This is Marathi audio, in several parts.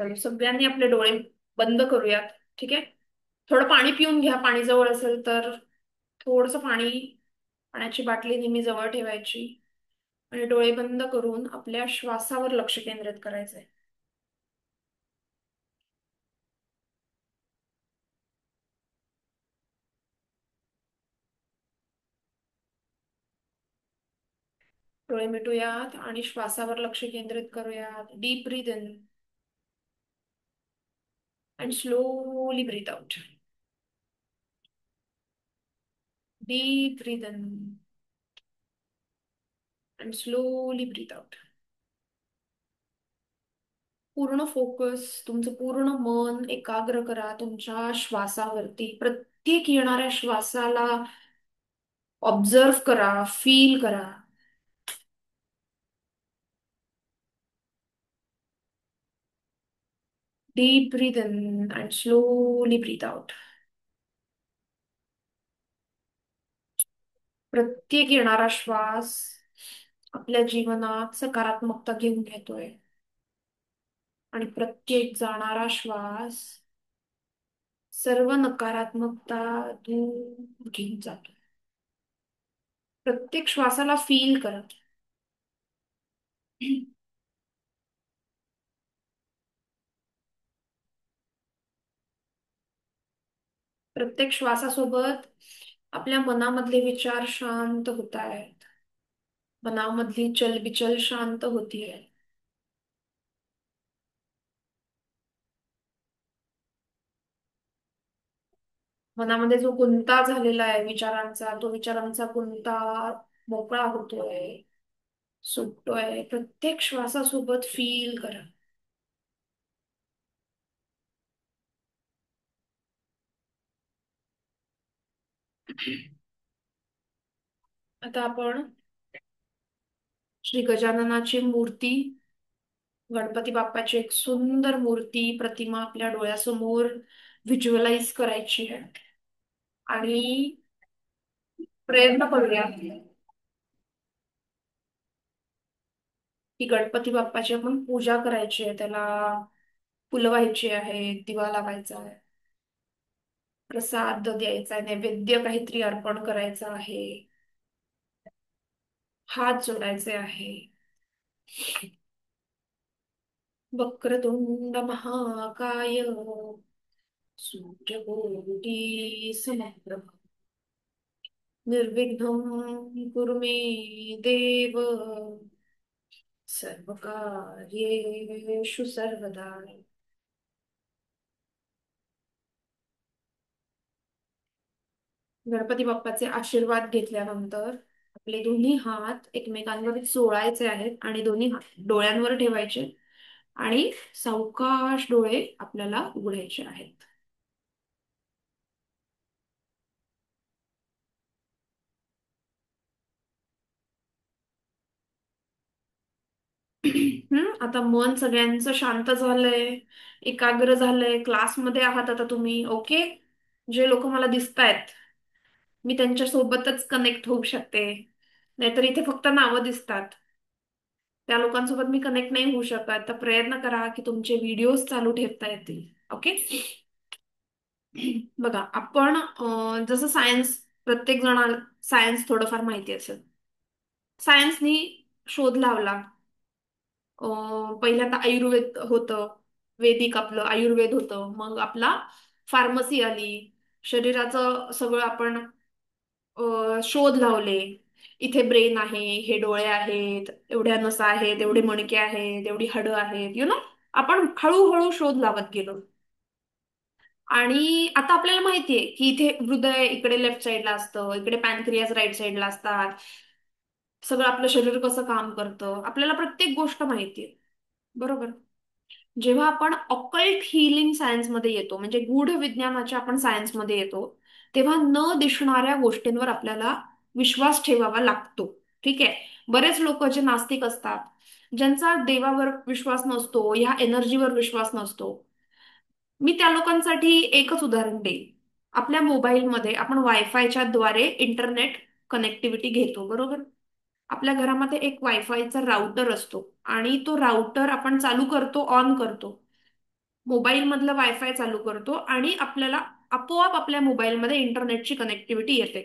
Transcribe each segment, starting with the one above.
तर सगळ्यांनी आपले डोळे बंद करूयात. ठीक आहे. थोडं पाणी पिऊन घ्या, पाणी जवळ असेल तर. थोडंसं पाणी, पाण्याची बाटली नेहमी जवळ ठेवायची आणि डोळे बंद करून आपल्या श्वासावर लक्ष केंद्रित करायचंय. डोळे मिटूयात आणि श्वासावर लक्ष केंद्रित करूयात. Deep breath in and slowly breathe out. Deep breath in and slowly breathe out. पूर्ण फोकस, तुमचं पूर्ण मन एकाग्र करा तुमच्या श्वासावरती. प्रत्येक येणाऱ्या श्वासाला ऑब्झर्व करा, फील करा. Deep breath in and slowly breathe out. प्रत्येक येणारा श्वास आपल्या जीवनात सकारात्मकता घेऊन येतोय आणि प्रत्येक जाणारा श्वास सर्व नकारात्मकता दूर घेऊन जातो. प्रत्येक श्वासाला फील करत. प्रत्येक श्वासासोबत आपल्या मनामधले विचार शांत होत आहेत. मनामधली चलबिचल शांत होतीये. मनामध्ये जो गुंता झालेला आहे विचारांचा, तो विचारांचा गुंता मोकळा होतोय, सुटतोय. प्रत्येक श्वासासोबत फील करा. आता आपण श्री गजाननाची मूर्ती, गणपती बाप्पाची एक सुंदर मूर्ती, प्रतिमा आपल्या डोळ्यासमोर व्हिज्युअलाइज करायची आहे. आणि प्रयत्न करूया की गणपती बाप्पाची आपण पूजा करायची आहे. त्याला फुलं व्हायची आहे, दिवा लावायचा आहे, प्रसाद द्यायचा आहे, नैवेद्य काहीतरी अर्पण करायचं आहे, हात जोडायचे आहे. वक्रतुंड महाकाय सूर्यकोटि समप्रभ निर्विघ्नं कुरु मे देव सर्वकार्येषु सर्वदा. गणपती बाप्पाचे आशीर्वाद घेतल्यानंतर आपले दोन्ही हात एकमेकांवर चोळायचे आहेत आणि दोन्ही हात डोळ्यांवर ठेवायचे आणि सावकाश डोळे आपल्याला उघडायचे आहेत. आता मन सगळ्यांचं शांत झालंय, एकाग्र झालंय. क्लासमध्ये आहात आता तुम्ही. ओके. जे लोक मला दिसतायत, मी त्यांच्या सोबतच कनेक्ट होऊ शकते. नाहीतर इथे फक्त नावं दिसतात, त्या लोकांसोबत मी कनेक्ट नाही होऊ शकत. तर प्रयत्न करा की तुमचे व्हिडिओज चालू ठेवता येतील. ओके. बघा, आपण जसं सायन्स, प्रत्येक जणाला सायन्स थोडंफार माहिती असेल. सायन्सनी शोध लावला. पहिल्यांदा आयुर्वेद होतं, वेदिक आपलं आयुर्वेद होतं. मग आपला फार्मसी आली. शरीराचं सगळं आपण शोध लावले. इथे ब्रेन आहे, हे डोळे आहेत, एवढ्या नसा आहेत, एवढे मणके आहेत, एवढी हाडं आहेत, आपण हळूहळू शोध लावत गेलो. आणि आता आपल्याला माहितीये की इथे हृदय इकडे लेफ्ट साईडला असतं, इकडे पॅनक्रियास राईट साईडला असतात. सगळं आपलं शरीर कसं काम करतं आपल्याला प्रत्येक गोष्ट माहितीये. बरोबर. जेव्हा आपण ऑकल्ट हिलिंग सायन्समध्ये येतो, म्हणजे गूढ विज्ञानाच्या आपण सायन्समध्ये येतो, तेव्हा न दिसणाऱ्या गोष्टींवर आपल्याला विश्वास ठेवावा लागतो. ठीक आहे. बरेच लोक जे नास्तिक असतात, ज्यांचा देवावर विश्वास नसतो, ह्या एनर्जीवर विश्वास नसतो, मी त्या लोकांसाठी एकच उदाहरण देईन. आपल्या मोबाईलमध्ये आपण वायफायच्या द्वारे इंटरनेट कनेक्टिव्हिटी घेतो. बरोबर. आपल्या घरामध्ये एक वायफायचा राउटर असतो आणि तो राउटर आपण चालू करतो, ऑन करतो. मोबाईल मधलं वायफाय चालू करतो आणि आपल्याला आपोआप आपल्या मोबाईलमध्ये इंटरनेटची कनेक्टिव्हिटी येते.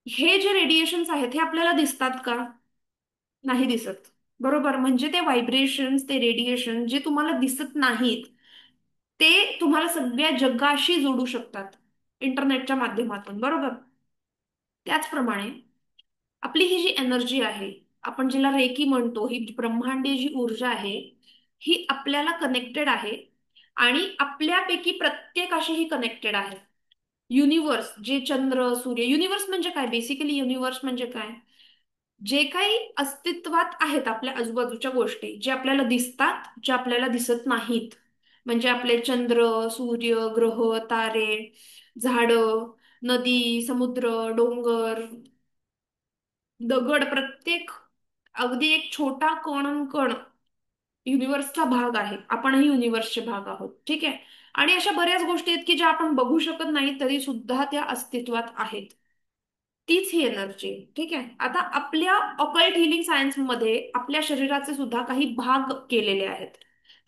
हे जे रेडिएशन्स आहेत हे आपल्याला दिसतात का? नाही दिसत. बरोबर, म्हणजे ते व्हायब्रेशन्स, ते रेडिएशन जे तुम्हाला दिसत नाहीत, ते तुम्हाला सगळ्या जगाशी जोडू शकतात इंटरनेटच्या माध्यमातून. बरोबर. त्याचप्रमाणे आपली ही जी एनर्जी आहे, आपण जिला रेकी म्हणतो, ही ब्रह्मांडीय जी ऊर्जा आहे, ही आपल्याला कनेक्टेड आहे आणि आपल्यापैकी प्रत्येकाशी ही कनेक्टेड आहे. युनिव्हर्स, जे चंद्र सूर्य, युनिव्हर्स म्हणजे काय? बेसिकली युनिव्हर्स म्हणजे काय? जे काही अस्तित्वात आहेत आपल्या आजूबाजूच्या गोष्टी, जे आपल्याला दिसतात, जे आपल्याला दिसत नाहीत, म्हणजे आपले चंद्र, सूर्य, ग्रह, तारे, झाडं, नदी, समुद्र, डोंगर, दगड, प्रत्येक अगदी एक छोटा कण कण युनिव्हर्सचा भाग आहे. आपणही युनिव्हर्सचे भाग आहोत. ठीक आहे. आणि अशा बऱ्याच गोष्टी आहेत की ज्या आपण बघू शकत नाही तरी सुद्धा त्या अस्तित्वात आहेत. तीच ही एनर्जी. ठीक आहे. आता आपल्या ऑकल्ट हिलिंग सायन्स मध्ये आपल्या शरीराचे सुद्धा काही भाग केलेले आहेत.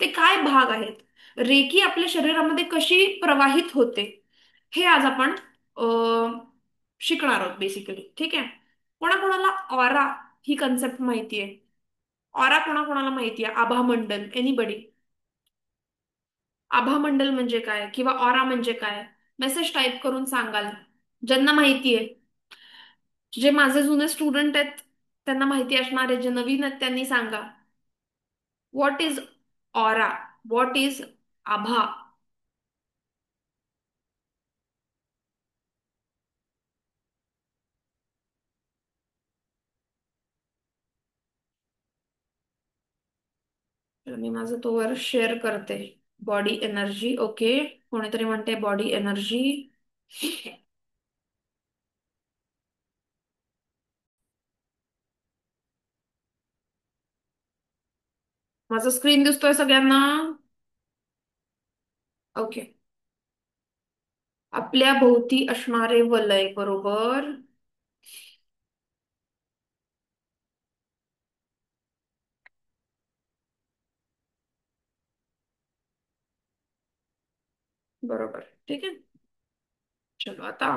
ते काय भाग आहेत? रेकी आपल्या शरीरामध्ये कशी प्रवाहित होते, हे आज आपण शिकणार आहोत बेसिकली. ठीक आहे. कोणाकोणाला ऑरा ही कन्सेप्ट माहितीये? ऑरा कोणाकोणाला माहितीये? आभा मंडल, एनीबडी? आभा मंडल म्हणजे काय किंवा ऑरा म्हणजे काय? मेसेज टाईप करून सांगाल ज्यांना माहितीये. जे माझे जुने स्टुडंट आहेत त्यांना माहिती असणार आहे, जे नवीन आहेत त्यांनी सांगा. What is aura? What is आभा? तर मी माझं तोवर शेअर करते. Body energy, okay. कोणीतरी म्हणते बॉडी एनर्जी. माझा स्क्रीन दिसतोय सगळ्यांना? ओके. आपल्या भोवती असणारे वलय, बरोबर. बरोबर. ठीक आहे. चलो आता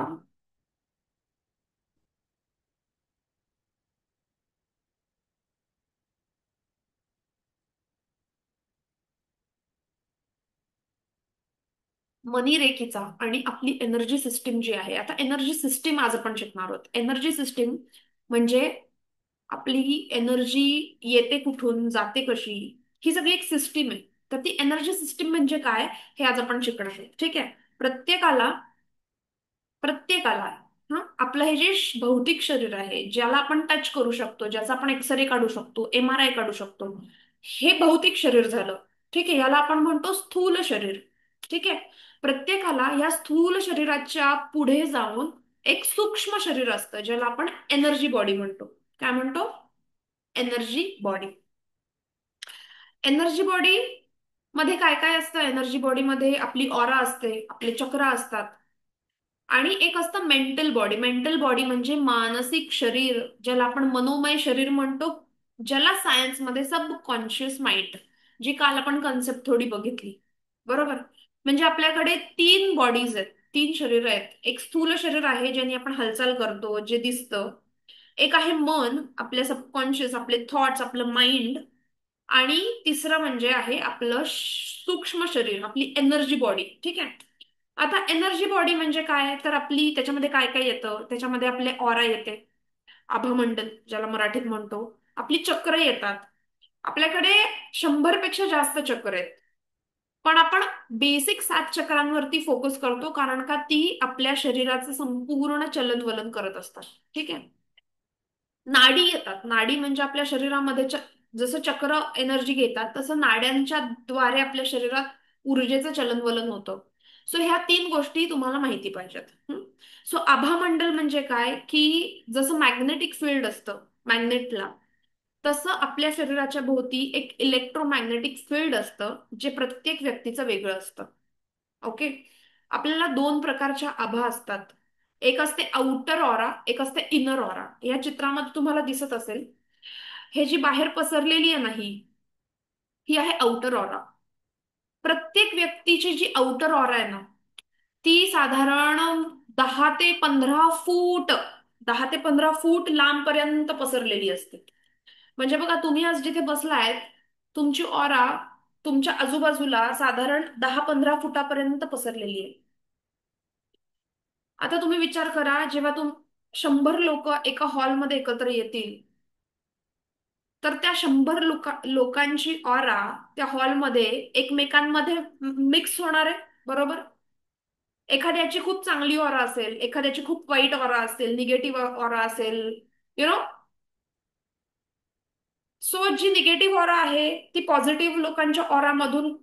मनी रेखीचा आणि आपली एनर्जी सिस्टीम जी आहे, आता एनर्जी सिस्टीम आज आपण शिकणार आहोत. एनर्जी सिस्टीम म्हणजे आपली ही एनर्जी येते कुठून, जाते कशी, ही सगळी एक सिस्टीम आहे. तर ती एनर्जी सिस्टीम म्हणजे काय, हे आज आपण शिकणार आहोत. ठीक आहे. प्रत्येकाला प्रत्येकाला हा आपलं हे जे भौतिक शरीर आहे, ज्याला आपण टच करू शकतो, ज्याचा आपण एक्सरे काढू शकतो, MRI काढू शकतो, हे भौतिक शरीर झालं. ठीक आहे. याला आपण म्हणतो स्थूल शरीर. ठीक आहे. प्रत्येकाला या स्थूल शरीराच्या पुढे जाऊन एक सूक्ष्म शरीर असतं, ज्याला आपण एनर्जी बॉडी म्हणतो. काय म्हणतो? Energy body. एनर्जी बॉडी मध्ये काय काय असतं? एनर्जी बॉडी मध्ये आपली ऑरा असते, आपले चक्र असतात आणि एक असतं मेंटल बॉडी. मेंटल बॉडी म्हणजे मानसिक शरीर, ज्याला आपण मनोमय शरीर म्हणतो, ज्याला सायन्समध्ये सबकॉन्शियस माइंड, जी काल आपण कन्सेप्ट थोडी बघितली. बरोबर. म्हणजे आपल्याकडे तीन बॉडीज आहेत, तीन शरीर आहेत. एक स्थूल शरीर आहे ज्याने आपण हालचाल करतो, जे दिसतं. एक आहे मन, आपले सबकॉन्शियस, आपले थॉट्स, आपलं माइंड. आणि तिसरं म्हणजे आहे आपलं सूक्ष्म शरीर, आपली एनर्जी बॉडी. ठीक आहे. आता एनर्जी बॉडी म्हणजे काय, तर आपली त्याच्यामध्ये काय काय येतं? त्याच्यामध्ये आपले ऑरा येते, आभामंडल ज्याला मराठीत म्हणतो. आपली चक्र येतात. आपल्याकडे 100 पेक्षा जास्त चक्र आहेत. पण आपण बेसिक 7 चक्रांवरती फोकस करतो, कारण का ती आपल्या शरीराचं संपूर्ण चलनवलन करत असतात. ठीक आहे. नाडी येतात. नाडी म्हणजे आपल्या शरीरामध्ये जसं चक्र एनर्जी घेतात, तसं नाड्यांच्या द्वारे आपल्या शरीरात ऊर्जेचं चलनवलन होतं. सो ह्या तीन गोष्टी तुम्हाला माहिती पाहिजेत. सो आभामंडल म्हणजे काय, की जसं मॅग्नेटिक फील्ड असतं मॅग्नेटला, तसं आपल्या शरीराच्या भोवती एक इलेक्ट्रोमॅग्नेटिक फील्ड असतं, जे प्रत्येक व्यक्तीचं वेगळं असतं. ओके. आपल्याला दोन प्रकारच्या आभा असतात. एक असते आउटर ऑरा, एक असते इनर ऑरा. या चित्रामध्ये तुम्हाला दिसत असेल, हे जी बाहेर पसरलेली आहे ना, ही ही आहे आउटर ऑरा. प्रत्येक व्यक्तीची जी आउटर ऑरा आहे ना, ती साधारण 10 ते 15 फूट 10 ते 15 फूट लांबपर्यंत पसरलेली असते. म्हणजे बघा, तुम्ही आज जिथे बसलायत, तुमची ऑरा तुमच्या आजूबाजूला साधारण 10-15 फुटापर्यंत पसरलेली आहे. आता तुम्ही विचार करा, जेव्हा 100 लोक एका हॉलमध्ये एकत्र येतील, तर त्या 100 लोकांची ऑरा त्या हॉलमध्ये एकमेकांमध्ये मिक्स होणार आहे, बरोबर? एखाद्याची खूप चांगली ऑरा असेल, एखाद्याची खूप वाईट ऑरा असेल, निगेटिव्ह ऑरा असेल, यु नो. सो जी निगेटिव्ह ऑरा आहे, ती पॉझिटिव्ह लोकांच्या ऑरामधून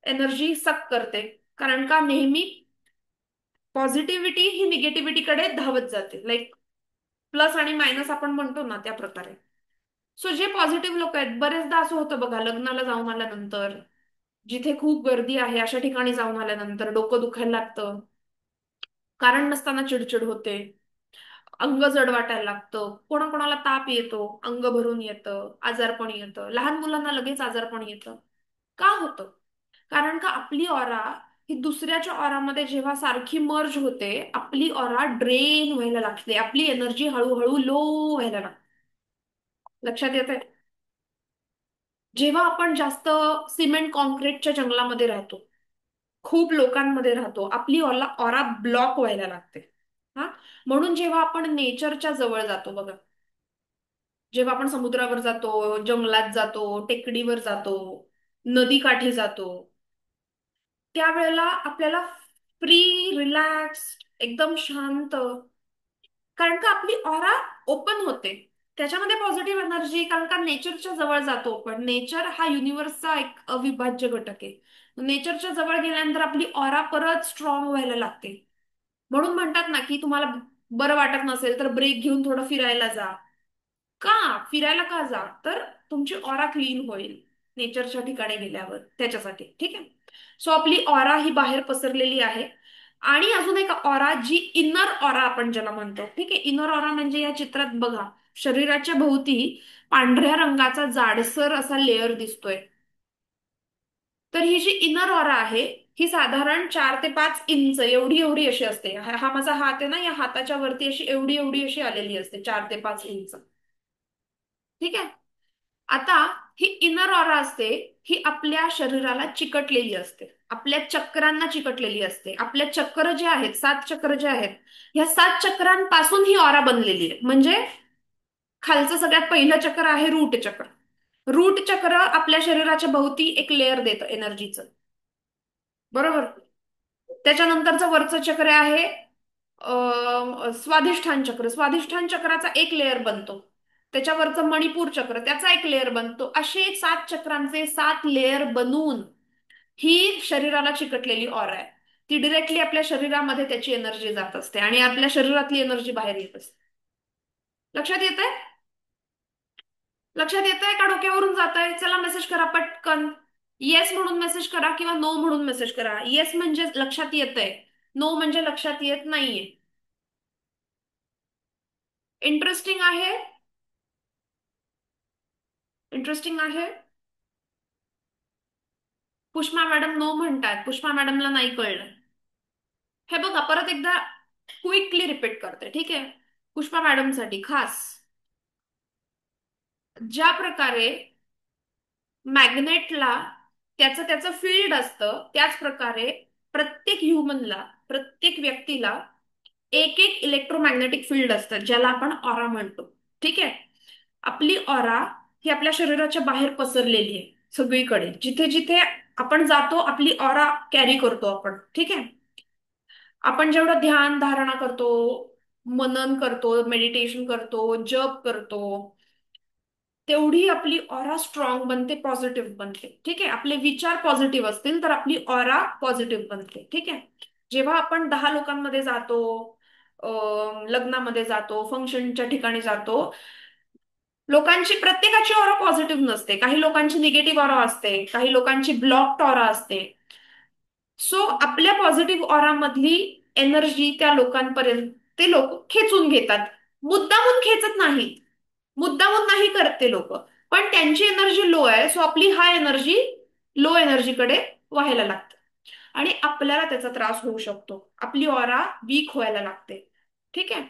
एनर्जी सक करते. कारण का, नेहमी पॉझिटिव्हिटी ही निगेटिव्हिटीकडे धावत जाते. लाईक प्लस आणि मायनस आपण म्हणतो ना, त्या प्रकारे. सो जे पॉझिटिव्ह लोक आहेत, बरेचदा असं होतं बघा, लग्नाला जाऊन आल्यानंतर, जिथे खूप गर्दी आहे अशा ठिकाणी जाऊन आल्यानंतर डोकं दुखायला लागतं, कारण नसताना चिडचिड होते, अंग जड वाटायला लागतं, कोणाकोणाला ताप येतो, अंग भरून येतं, आजारपण येतं, लहान मुलांना लगेच आजारपण येतं. का होतं? कारण का, आपली ऑरा ही दुसऱ्याच्या ऑरामध्ये जेव्हा सारखी मर्ज होते, आपली ऑरा ड्रेन व्हायला लागते, आपली एनर्जी हळूहळू लो व्हायला लागते. लक्षात येते? जेव्हा आपण जास्त सिमेंट कॉन्क्रीटच्या जंगलामध्ये राहतो, खूप लोकांमध्ये राहतो, आपली ऑरा ऑरा ब्लॉक व्हायला लागते. हा, म्हणून जेव्हा आपण नेचरच्या जवळ जातो बघा, जेव्हा आपण समुद्रावर जातो, जंगलात जातो, टेकडीवर जातो, नदी काठी जातो, त्यावेळेला आपल्याला फ्री, रिलॅक्स, एकदम शांत, कारण का आपली ऑरा ओपन होते. त्याच्यामध्ये पॉझिटिव्ह एनर्जी, कारण का नेचरच्या जवळ जातो आपण. नेचर हा युनिव्हर्सचा एक अविभाज्य घटक आहे. नेचरच्या जवळ गेल्यानंतर आपली ऑरा परत स्ट्रॉंग व्हायला लागते. म्हणून म्हणतात ना, की तुम्हाला बरं वाटत नसेल तर ब्रेक घेऊन थोडं फिरायला जा. का फिरायला का जा? तर तुमची ऑरा क्लीन होईल नेचरच्या ठिकाणी गेल्यावर, त्याच्यासाठी. ठीक आहे. सो आपली ऑरा ही बाहेर पसरलेली आहे. आणि अजून एक ऑरा, जी इनर ऑरा आपण ज्याला म्हणतो. ठीक आहे. इनर ऑरा म्हणजे या चित्रात बघा, शरीराच्या भोवती पांढऱ्या रंगाचा जाडसर असा लेअर दिसतोय. तर ही जी इनर ऑरा आहे, ही साधारण 4 ते 5 इंच एवढी एवढी अशी असते. हा माझा हात आहे ना, या हाताच्या वरती अशी एवढी एवढी अशी आलेली असते, 4 ते 5 इंच. ठीक आहे. आता ही इनर ऑरा असते, ही आपल्या शरीराला चिकटलेली असते, आपल्या चक्रांना चिकटलेली असते. आपल्या चक्र जे आहेत, 7 चक्र जे आहेत, ह्या 7 चक्रांपासून ही ऑरा बनलेली आहे. म्हणजे खालचं सगळ्यात पहिलं चक्र आहे रूट चक्र. रूट चक्र आपल्या शरीराच्या भोवती एक लेअर देतं एनर्जीचं, बरोबर? त्याच्यानंतरचं वरचं चक्र आहे स्वाधिष्ठान चक्र. स्वाधिष्ठान चक्राचा एक लेअर बनतो. त्याच्यावरचं मणिपूर चक्र, त्याचा एक लेअर बनतो. असे 7 चक्रांचे 7 लेअर बनून ही शरीराला चिकटलेली ऑरा आहे. ती डिरेक्टली आपल्या शरीरामध्ये त्याची एनर्जी जात असते आणि आपल्या शरीरातली एनर्जी बाहेर येत असते. लक्षात येत आहे? लक्षात येत आहे का, डोक्यावरून जात आहे? चला, मेसेज करा पटकन. येस म्हणून मेसेज करा किंवा नो म्हणून मेसेज करा. येस म्हणजे लक्षात येत आहे, नो म्हणजे लक्षात येत नाहीये. इंटरेस्टिंग आहे? इंटरेस्टिंग आहे? पुष्पा मॅडम नो म्हणतात, पुष्पा मॅडमला नाही कळलं. हे बघा, परत एकदा क्विकली रिपीट करते, ठीक आहे? पुष्पा मॅडमसाठी खास. ज्या प्रकारे मॅग्नेटला त्याचं त्याचं फील्ड असतं, त्याच प्रकारे प्रत्येक ह्युमनला, प्रत्येक व्यक्तीला एक एक इलेक्ट्रोमॅग्नेटिक फील्ड असतं, ज्याला आपण ऑरा म्हणतो. ठीक आहे. आपली ऑरा ही आपल्या शरीराच्या बाहेर पसरलेली आहे, सगळीकडे. जिथे जिथे आपण जातो, आपली ऑरा कॅरी करतो आपण. ठीक आहे. आपण जेवढं ध्यान धारणा करतो, मनन करतो, मेडिटेशन करतो, जप करतो, तेवढी आपली ऑरा स्ट्रॉंग बनते, पॉझिटिव्ह बनते. ठीक आहे. आपले विचार पॉझिटिव्ह असतील तर आपली ऑरा पॉझिटिव्ह बनते. ठीक आहे. जेव्हा आपण 10 लोकांमध्ये जातो, लग्नामध्ये जातो, फंक्शनच्या ठिकाणी जातो, लोकांची प्रत्येकाची ऑरा पॉझिटिव्ह नसते. काही लोकांची निगेटिव्ह ऑरा असते, काही लोकांची ब्लॉक्ड ऑरा असते. सो आपल्या पॉझिटिव्ह ऑरा मधली एनर्जी त्या लोकांपर्यंत ते लोक खेचून घेतात. मुद्दामून खेचत नाही, मुद्दामून नाही करत ते लोक, पण त्यांची एनर्जी लो आहे, सो आपली हाय एनर्जी लो एनर्जीकडे व्हायला लागतं आणि आपल्याला त्याचा त्रास होऊ शकतो. आपली ऑरा वीक व्हायला लागते. ठीक आहे.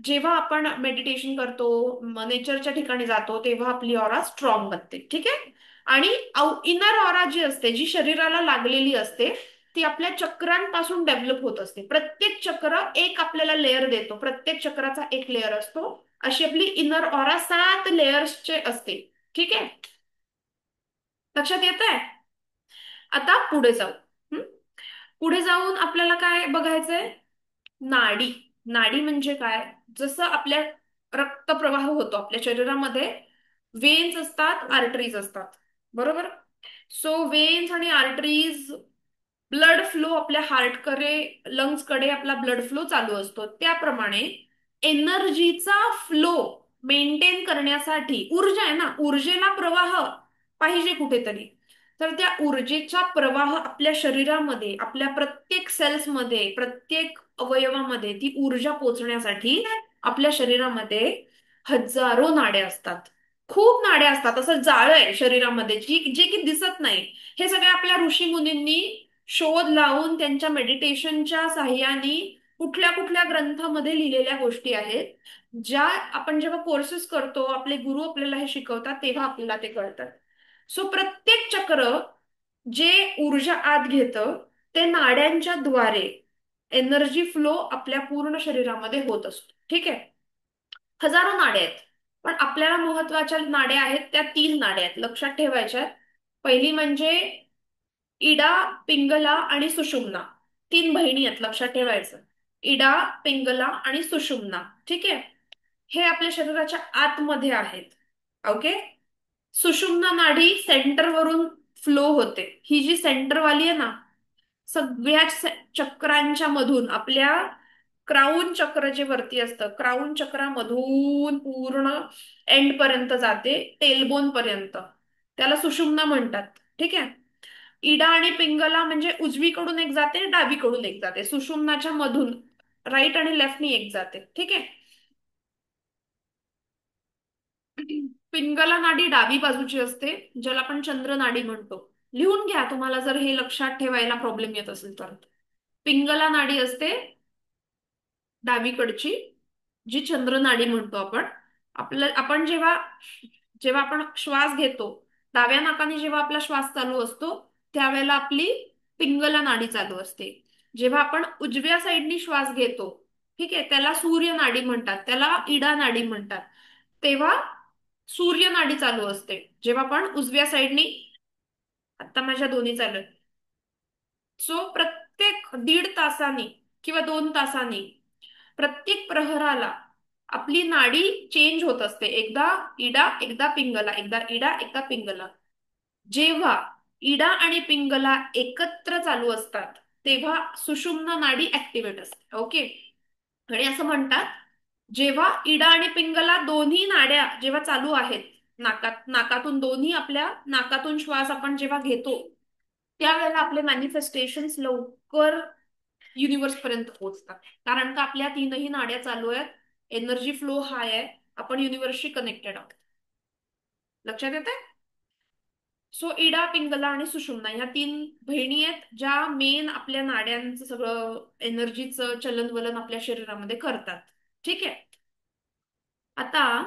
जेव्हा आपण मेडिटेशन करतो, नेचरच्या ठिकाणी जातो, तेव्हा आपली ऑरा स्ट्रॉंग बनते. ठीक आहे. आणि इनर ऑरा जी असते, जी शरीराला लागलेली असते, ती आपल्या चक्रांपासून डेव्हलप होत असते. प्रत्येक चक्र एक आपल्याला लेअर देतो, प्रत्येक चक्राचा एक लेअर असतो. अशी आपली इनर ऑरा 7 लेयर्सचे असते. ठीक आहे. लक्षात येत आहे? आता पुढे जाऊ. हं? पुढे जाऊन आपल्याला काय बघायचंय? नाडी. नाडी म्हणजे काय? जसं आपल्या रक्तप्रवाह होतो आपल्या शरीरामध्ये, वेन्स असतात, आर्टरीज असतात. बरोबर. सो वेन्स आणि आर्टरीज, ब्लड फ्लो आपल्या हार्टकडे, लंग्सकडे आपला ब्लड फ्लो चालू असतो. त्याप्रमाणे एनर्जीचा फ्लो मेंटेन करण्यासाठी, ऊर्जा आहे ना, ऊर्जेला प्रवाह पाहिजे कुठेतरी. तर त्या ऊर्जेचा प्रवाह आपल्या शरीरामध्ये, आपल्या प्रत्येक सेल्समध्ये, प्रत्येक अवयवामध्ये ती ऊर्जा पोहोचण्यासाठी आपल्या शरीरामध्ये हजारो नाड्या असतात. खूप नाड्या असतात. असं जाळं आहे शरीरामध्ये, जे की दिसत नाही. हे सगळे आपल्या ऋषी मुनींनी शोध लावून त्यांच्या मेडिटेशनच्या साह्याने कुठल्या कुठल्या ग्रंथामध्ये लिहिलेल्या गोष्टी आहेत, ज्या आपण जेव्हा कोर्सेस करतो, आपले गुरु आपल्याला हे शिकवतात, तेव्हा आपल्याला ते कळतात. सो प्रत्येक चक्र जे ऊर्जा आत घेतं, ते नाड्यांच्या द्वारे एनर्जी फ्लो आपल्या पूर्ण शरीरामध्ये होत असतो. ठीक आहे. हजारो नाड्या आहेत. पण आपल्याला महत्वाच्या नाड्या आहेत त्या 3 नाड्या आहेत, लक्षात ठेवायच्या आहेत. पहिली म्हणजे इडा, पिंगला आणि सुषुम्ना. 3 बहिणी आहेत, लक्षात ठेवायचं. इडा, पिंगला आणि सुषुम्ना. ठीक आहे. हे आपल्या शरीराच्या आतमध्ये आहेत. ओके. सुषुम्ना नाडी सेंटरवरून फ्लो होते. ही जी सेंटरवाली आहे ना, सगळ्या चक्रांच्या मधून, आपल्या क्राऊन चक्र जे वरती असतं, क्राऊन चक्रामधून पूर्ण एंड पर्यंत जाते, टेलबोन पर्यंत. त्याला सुषुम्ना म्हणतात. ठीक आहे. इडा आणि पिंगला म्हणजे उजवीकडून एक जाते, डावीकडून एक जाते. सुषुम्नाच्या मधून राईट आणि लेफ्टनी एक जाते. ठीक आहे. पिंगला नाडी डावी बाजूची असते, ज्याला आपण चंद्र नाडी म्हणतो. लिहून घ्या तुम्हाला जर हे लक्षात ठेवायला प्रॉब्लेम येत असेल तर. पिंगला नाडी असते डावीकडची, जी चंद्र नाडी म्हणतो आपण. आपण जेव्हा जेव्हा आपण श्वास घेतो, डाव्या नाकाने जेव्हा आपला श्वास चालू असतो, त्यावेळेला आपली पिंगला नाडी चालू असते. जेव्हा आपण उजव्या साईडनी श्वास घेतो, ठीक आहे, त्याला सूर्य नाडी म्हणतात, त्याला इडा नाडी म्हणतात. तेव्हा सूर्य नाडी चालू असते. जेव्हा आपण उजव्या साईडनी, आता माझ्या दोन्ही चालू आहेत. सो प्रत्येक 1.5 तासांनी किंवा 2 तासांनी, प्रत्येक प्रहराला आपली नाडी चेंज होत असते. एकदा इडा, एकदा पिंगला, एकदा इडा, एकदा पिंगला. जेव्हा इडा आणि पिंगला एकत्र चालू असतात, तेव्हा सुषुम्ना नाडी ऍक्टिव्हेट असते. ओके. आणि असं म्हणतात, जेव्हा इडा आणि पिंगला दोन्ही नाड्या जेव्हा चालू आहेत, नाकातून, दोन्ही आपल्या नाकातून श्वास आपण जेव्हा घेतो, त्यावेळेला आपले मॅनिफेस्टेशन लवकर युनिव्हर्स पर्यंत पोहोचतात. कारण का आपल्या 3ही नाड्या चालू आहेत, एनर्जी फ्लो हाय आहे, आपण युनिव्हर्सशी कनेक्टेड आहोत. लक्षात येते? सो इडा, पिंगला आणि सुषुम्ना ह्या 3 बहिणी आहेत, ज्या मेन आपल्या नाड्यांचं सगळं एनर्जीचं चलनवलन आपल्या शरीरामध्ये करतात. ठीक आहे. आता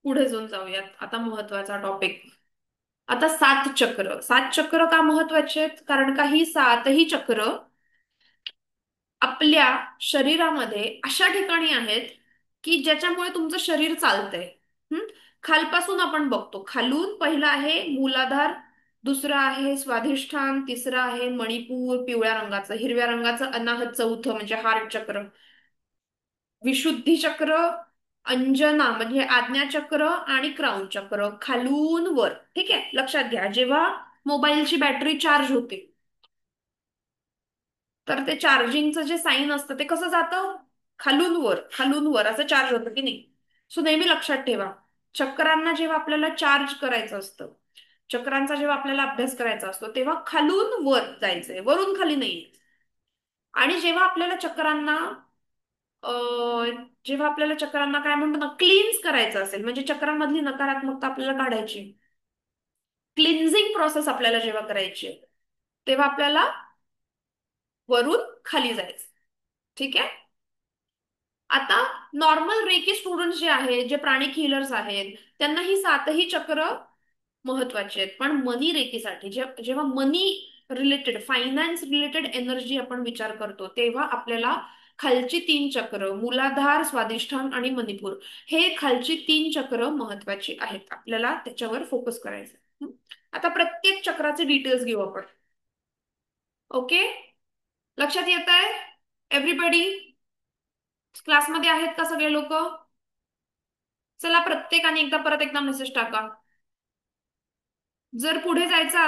पुढे जाऊन जाऊयात. आता महत्वाचा टॉपिक. आता 7 चक्र. 7 चक्र का महत्वाचे आहेत? कारण का ही 7ही चक्र आपल्या शरीरामध्ये अशा ठिकाणी आहेत की ज्याच्यामुळे तुमचं शरीर चालतंय. हम्म. खालपासून आपण बघतो. खालून पहिला आहे मूलाधार, दुसरं आहे स्वाधिष्ठान, तिसरं आहे मणिपूर पिवळ्या रंगाचं, हिरव्या रंगाचं अनाहत, चौथं म्हणजे हार्ट चक्र, विशुद्धी चक्र, अंजना म्हणजे आज्ञाचक्र आणि क्राऊन चक्र, खालून वर. ठीक आहे. लक्षात घ्या, जेव्हा मोबाईलची बॅटरी चार्ज होते, तर ते चार्जिंगचं जे साईन असतं ते कसं जातं? खालून वर, खालून वर असं चार्ज होतं की नाही? सो नेहमी लक्षात ठेवा, चक्रांना जेव्हा आपल्याला चार्ज करायचं असतं, चक्रांचा जेव्हा आपल्याला अभ्यास करायचा असतो, तेव्हा खालून वर जायचंय, वरून खाली नाही. आणि जेव्हा आपल्याला चक्रांना काय म्हणतो ना, क्लीन्स करायचं असेल, म्हणजे चक्रांमधली नकारात्मकता आपल्याला काढायची, क्लिन्झिंग प्रोसेस आपल्याला जेव्हा करायची आहे, तेव्हा आपल्याला वरून खाली जायचं. ठीक आहे. आता नॉर्मल रेकी स्टुडंट जे आहेत, जे प्राणिक हिलर्स आहेत, त्यांना ही सातही चक्र महत्वाची आहेत. पण मनी रेकीसाठी जेव्हा मनी रिलेटेड, फायनान्स रिलेटेड एनर्जी आपण विचार करतो, तेव्हा आपल्याला खालची तीन चक्र, मूलाधार, स्वादिष्ठान आणि मणिपूर, हे खालची तीन चक्र महत्वाची आहेत. आपल्याला त्याच्यावर फोकस करायचं. आता प्रत्येक चक्राचे डिटेल्स घेऊ आपण. ओके. लक्षात येत आहे एव्हरीबडी? क्लासमध्ये आहेत का सगळे लोक? चला प्रत्येकाने एकदा परत एकदा मेसेज टाका. जर पुढे जायचं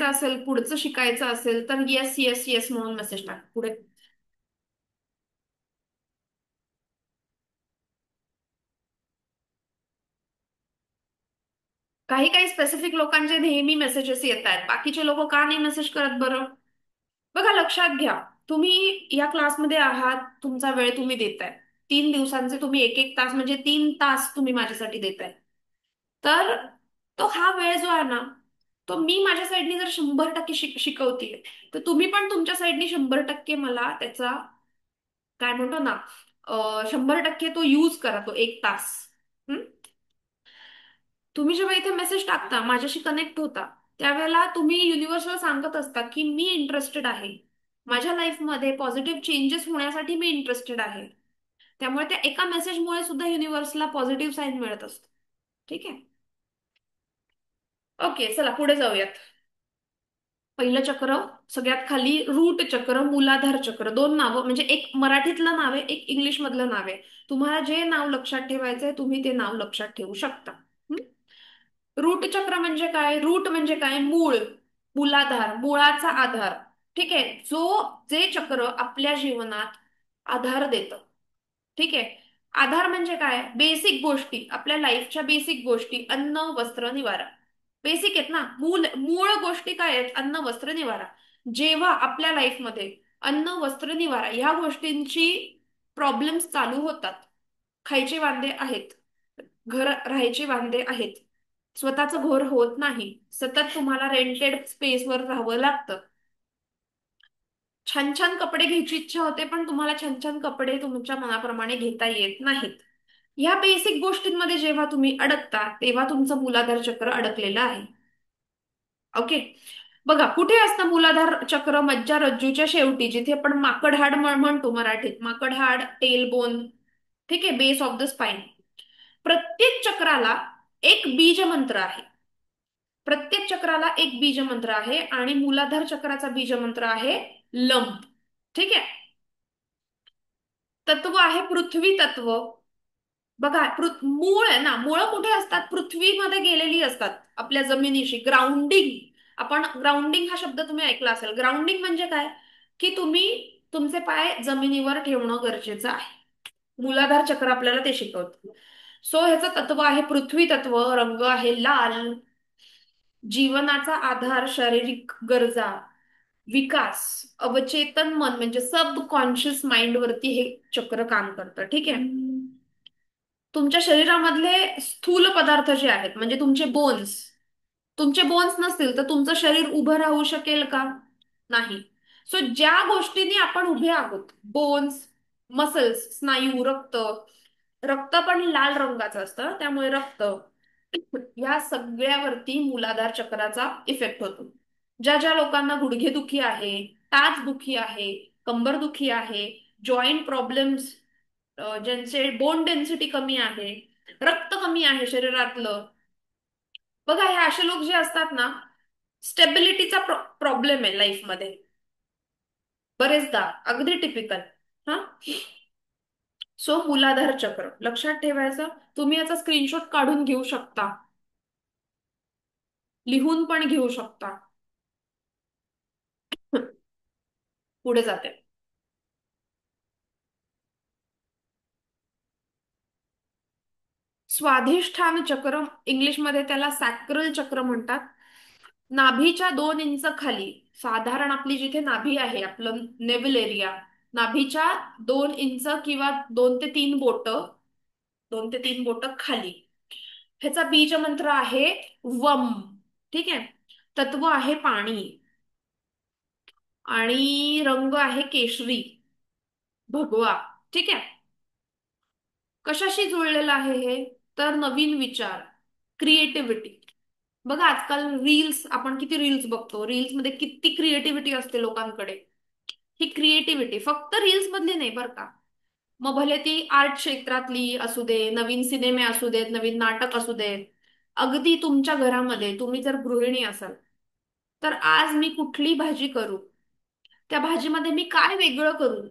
असेल, पुढचं शिकायचं असेल, तर येस येस येस म्हणून मेसेज टाका पुढे. काही काही स्पेसिफिक लोकांचे नेहमी मेसेजेस येत आहेत, बाकीचे लोक का नाही मेसेज करत बरं? बघा, लक्षात घ्या, तुम्ही या क्लासमध्ये आहात, तुमचा वेळ तुम्ही देताय. 3 दिवसांचे तुम्ही एक एक तास, म्हणजे 3 तास तुम्ही माझ्यासाठी देताय. तर तो हा वेळ जो आहे ना, तो मी माझ्या साईडनी जर 100% शिकवतीये, तर तुम्ही पण तुमच्या साईडनी 100% मला त्याचा, काय म्हणतो ना, 100% तो यूज करा, तो एक तास. हं? तुम्ही जेव्हा इथे मेसेज टाकता, माझ्याशी कनेक्ट होता, त्यावेळेला तुम्ही युनिव्हर्सला सांगत असता की मी इंटरेस्टेड आहे, माझ्या लाईफमध्ये पॉझिटिव्ह चेंजेस होण्यासाठी मी इंटरेस्टेड आहे. त्यामुळे त्या एका मेसेजमुळे सुद्धा युनिव्हर्सला पॉझिटिव्ह साईन मिळत असतो. ठीक आहे. ओके, चला पुढे जाऊयात. पहिलं चक्र, सगळ्यात खाली रूट चक्र, मूलाधार चक्र. दोन नावं, म्हणजे एक मराठीतलं नाव आहे, एक इंग्लिश मधलं नाव आहे. तुम्हाला जे नाव लक्षात ठेवायचंय तुम्ही ते नाव लक्षात ठेवू शकता. रूट चक्र म्हणजे काय? रूट म्हणजे काय? मूळ, मूलाधार, मुळाचा आधार. ठीक आहे. जे चक्र आपल्या जीवनात आधार देतं. ठीक आहे. आधार म्हणजे काय? बेसिक गोष्टी, आपल्या लाईफच्या बेसिक गोष्टी, अन्न, वस्त्र, निवारा. बेसिक आहेत ना. मूळ मूळ गोष्टी काय आहेत? अन्न, वस्त्र, निवारा. जेव्हा आपल्या लाईफमध्ये अन्न, वस्त्र, निवारा ह्या गोष्टींची प्रॉब्लेम्स चालू होतात, खायचे वांदे आहेत, घर राहायचे वांदे आहेत, स्वतःचं घर होत नाही, सतत तुम्हाला रेंटेड स्पेसवर राहावं लागतं, छान छान कपडे घ्यायची इच्छा होते पण तुम्हाला छान छान कपडे तुमच्या मनाप्रमाणे घेता येत नाहीत, ह्या बेसिक गोष्टींमध्ये जेव्हा तुम्ही अडकता, तेव्हा तुमचं मूलाधार चक्र अडकलेलं आहे. ओके. बघा, कुठे असतं मूलाधार चक्र? मज्जारज्जूच्या शेवटी, जिथे आपण माकडहाड म्हणतो मराठीत, माकडहाड, टेल बोन. ठीक आहे, बेस ऑफ द स्पाइन. प्रत्येक चक्राला एक बीज मंत्र आहे. प्रत्येक चक्राला एक बीज मंत्र आहे आणि मूलाधार चक्राचा बीज मंत्र आहे लंब. ठीक आहे. तत्व आहे पृथ्वी तत्व. बघा, मूळ आहे ना, मूळ कुठे असतात? पृथ्वीमध्ये गेलेली असतात, आपल्या जमिनीशी ग्राउंडिंग. आपण ग्राउंडिंग हा शब्द तुम्ही ऐकला असेल. ग्राउंडिंग म्हणजे काय? की तुम्ही तुमचे पाय जमिनीवर ठेवणं गरजेचं आहे. मूलाधार चक्र आपल्याला ते शिकवतं. सो ह्याचं तत्व आहे पृथ्वी तत्व, रंग आहे लाल, जीवनाचा आधार शारीरिक गरजा, विकास, अवचेतन मन म्हणजे सब कॉन्शियस माइंड वरती हे चक्र काम करतं. ठीक आहे. तुमच्या शरीरामधले स्थूल पदार्थ जे आहेत, म्हणजे तुमचे बोन्स नसतील तर तुमचं शरीर उभं राहू शकेल का? नाही. सो ज्या गोष्टींनी आपण उभे आहोत, बोन्स, मसल्स, स्नायू, रक्त, रक्त पण लाल रंगाचं असतं, त्यामुळे रक्त, या सगळ्यावरती मूलाधार चक्राचा इफेक्ट होतो. ज्या ज्या लोकांना गुडघेदुखी आहे, टाचदुखी आहे, कंबरदुखी आहे, जॉईंट प्रॉब्लेम्स, ज्यांचे बोन डेन्सिटी कमी आहे, रक्त कमी आहे शरीरातलं, बघा हे असे लोक जे असतात ना, स्टेबिलिटीचा प्रॉब्लेम आहे लाईफमध्ये बरेचदा, अगदी टिपिकल. हा. सो मूलाधार चक्र लक्षात ठेवायचं. तुम्ही याचा स्क्रीनशॉट काढून घेऊ शकता, लिहून पण घेऊ शकता. पुढे जाते. स्वाधिष्ठान चक्र, इंग्लिशमध्ये त्याला सॅक्रल चक्र म्हणतात. नाभीच्या 2 इंच खाली, साधारण आपली जिथे नाभी आहे, आपलं नेव्हल एरिया, नाभीच्या 2 इंच किंवा 2 ते 3 बोट, 2 ते 3 बोट खाली, ह्याचा बीज मंत्र आहे वम. ठीक आहे. तत्व आहे पाणी आणि रंग आहे केशरी, भगवा. ठीक आहे. कशाशी जुळलेलं आहे हे? तर नवीन विचार, क्रिएटिव्हिटी. बघा आजकाल रील्स, आपण किती रील्स बघतो, रील्स मध्ये किती क्रिएटिव्हिटी असते लोकांकडे. ही क्रिएटिव्हिटी फक्त रील्स मधली नाही बरं का. मग भले ती आर्ट क्षेत्रातली असू दे, नवीन सिनेमे असू देत, नवीन नाटक असू देत. अगदी तुमच्या घरामध्ये तुम्ही जर गृहिणी असाल, तर आज मी कुठली भाजी करू, त्या भाजीमध्ये मी काय वेगळं करू,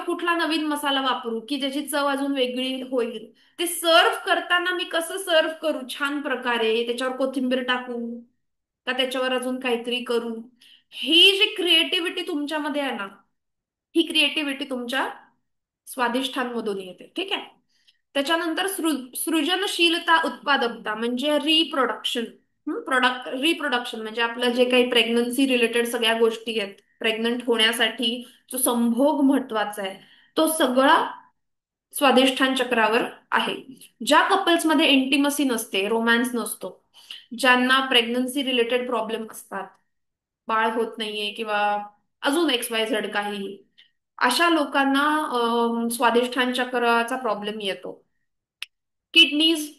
कुठला नवीन मसाला वापरू की ज्याची चव अजून वेगळी होईल, ते सर्व करताना मी कसं सर्व करू छान प्रकारे, त्याच्यावर कोथिंबीर टाकू का त्याच्यावर अजून काहीतरी करू. ही जी क्रिएटिव्हिटी तुमच्यामध्ये आहे ना, ही क्रिएटिव्हिटी तुमच्या स्वादिष्टांमधून येते. ठीक आहे. त्याच्यानंतर सृजनशीलता, उत्पादकता म्हणजे रिप्रोडक्शन. प्रोडक्ट रिप्रोडक्शन म्हणजे आपलं जे काही प्रेग्नन्सी रिलेटेड सगळ्या गोष्टी आहेत, प्रेग्नंट होण्यासाठी जो संभोग महत्वाचा आहे, तो सगळा स्वादिष्ठान चक्रावर आहे. ज्या कपल्समध्ये इंटिमसी नसते, रोमॅन्स नसतो, ज्यांना प्रेग्नन्सी रिलेटेड प्रॉब्लेम असतात, बाळ होत नाहीये किंवा अजून एक्स वाय झेड काही, अशा लोकांना स्वादिष्ठान चक्राचा प्रॉब्लेम येतो. किडनीज,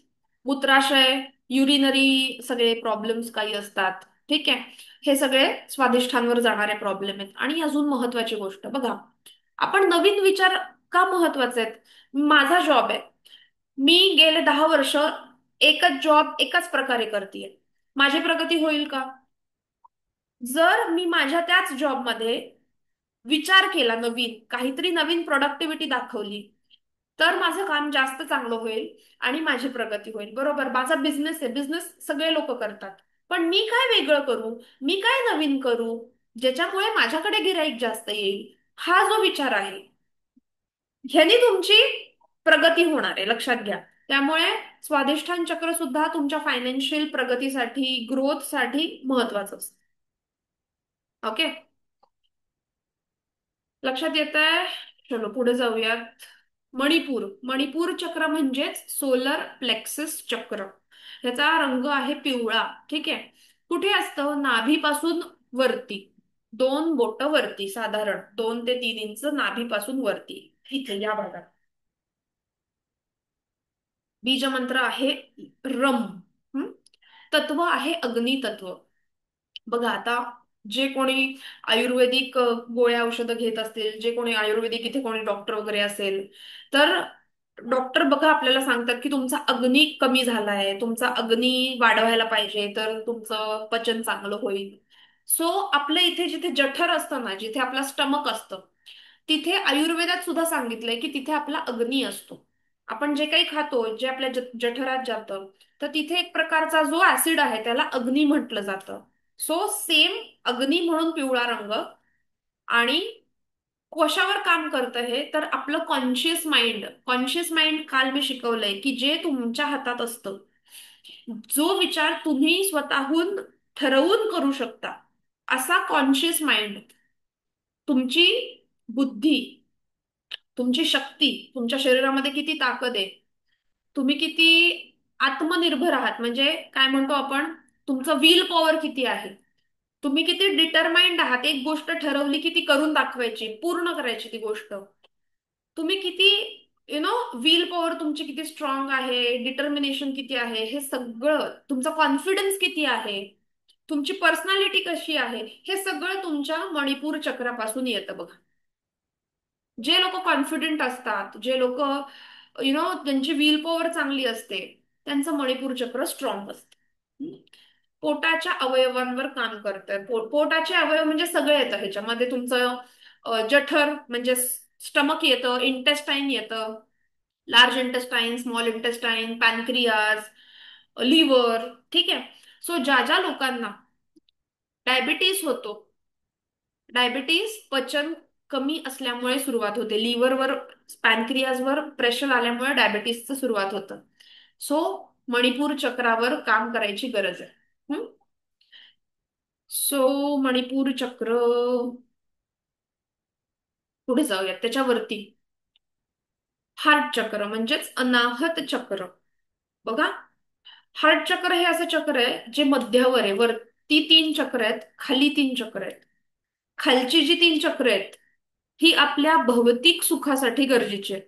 मूत्राशय, युरिनरी सगळे प्रॉब्लेम्स काही असतात. ठीक आहे. हे सगळे स्वादिष्ठांवर जाणारे प्रॉब्लेम आहेत. आणि अजून महत्वाची गोष्ट बघा, आपण नवीन विचार का महत्वाचे आहेत? माझा जॉब आहे, मी गेले 10 वर्ष एकच जॉब एकाच प्रकारे करतेय, माझी प्रगती होईल का? जर मी माझ्या त्याच जॉबमध्ये विचार केला, नवीन काहीतरी, नवीन प्रोडक्टिव्हिटी दाखवली, तर माझं काम जास्त चांगलं होईल आणि माझी प्रगती होईल. बरोबर, माझा बिझनेस आहे, बिझनेस सगळे लोक करतात, पण मी काय वेगळं करू, मी काय नवीन करू ज्याच्यामुळे माझ्याकडे गिराईक जास्त येईल, हा जो विचार आहे, ह्यानी तुमची प्रगती होणार आहे, लक्षात घ्या. त्यामुळे स्वादिष्ठान चक्र सुद्धा तुमच्या फायनान्शियल प्रगतीसाठी, ग्रोथसाठी महत्वाचं असतं. ओके. लक्षात येत आहे? चलो पुढे जाऊयात. मणिपूर. मणिपूर चक्र म्हणजेच सोलर प्लेक्सस चक्र. ह्याचा रंग आहे पिवळा. ठीक आहे. कुठे असतं? नाभीपासून वरती, दोन बोट वरती, साधारण 2 ते 3 इंच नाभीपासून वरती, इथे या भागात. बीजमंत्र आहे रम. हं? तत्व आहे अग्नितत्व. बघा आता, जे कोणी आयुर्वेदिक गोळ्या औषधं घेत असतील, जे कोणी आयुर्वेदिक इथे कोणी डॉक्टर वगैरे असेल, तर डॉक्टर बघा आपल्याला सांगतात की तुमचा अग्नी कमी झालाय, तुमचा अग्नी वाढवायला पाहिजे, तर तुमचं पचन चांगलं होईल. सो आपल्या इथे जिथे जठर असतं ना, जिथे आपला स्टमक असतं, तिथे आयुर्वेदात सुद्धा सांगितलंय की तिथे आपला अग्नी असतो. आपण जे काही खातो, जे आपल्या जठरात जातं, तर तिथे एक प्रकारचा जो ऍसिड आहे त्याला अग्नी म्हटलं जातं. सो सेम, अग्नी म्हणून पिवळा रंग. आणि कशावर काम करतं हे? तर आपलं कॉन्शियस माइंड. कॉन्शियस माइंड काल मी शिकवलंय की जे तुमच्या हातात असतं, जो विचार तुम्ही स्वतःहून ठरवून करू शकता, असा कॉन्शियस माइंड, तुमची बुद्धी, तुमची शक्ती, तुमच्या शरीरामध्ये किती ताकद आहे, तुम्ही किती आत्मनिर्भर आहात, म्हणजे काय म्हणतो आपण, तुमचं विल पॉवर किती आहे, तुम्ही किती डिटरमाइंड आहात, एक गोष्ट ठरवली की ती करून दाखवायची, पूर्ण करायची ती गोष्ट. तुम्ही किती, विल पॉवर तुमची किती स्ट्रॉंग आहे, डिटर्मिनेशन किती आहे, हे सगळं, तुमचा कॉन्फिडन्स किती आहे, तुमची पर्सनॅलिटी कशी आहे, हे सगळं तुमच्या मणिपूर चक्रापासून येतं बघा. जे लोक कॉन्फिडेंट असतात, जे लोक त्यांची विल पॉवर चांगली असते, त्यांचं मणिपूर चक्र स्ट्रॉंग असतं. पोटाच्या अवयवांवर काम करतं. पोटाचे अवयव म्हणजे सगळे येतं ह्याच्यामध्ये. तुमचं जठर म्हणजे स्टमक येतं, इंटेस्टाईन येतं, large intestine, small intestine, pancreas, liver. ठीक आहे. सो ज्या ज्या लोकांना डायबिटीस होतो, डायबिटीस पचन कमी असल्यामुळे सुरुवात होते, लिव्हरवर, पॅनक्रियाजवर प्रेशर आल्यामुळे डायबिटीसचं सुरुवात होतं. सो मणिपूर चक्रावर काम करायची गरज आहे. सो मणिपूर चक्र, पुढे जाऊयात त्याच्यावरती. हार्ट चक्र म्हणजेच अनाहत चक्र. बघा, हार्ट चक्र हे असं चक्र आहे जे मध्यावर आहे, वर, ती 3 चक्र आहेत, खाली 3 चक्र आहेत. खालची जी 3 चक्र आहेत ही आपल्या भौतिक सुखासाठी गरजेची आहेत.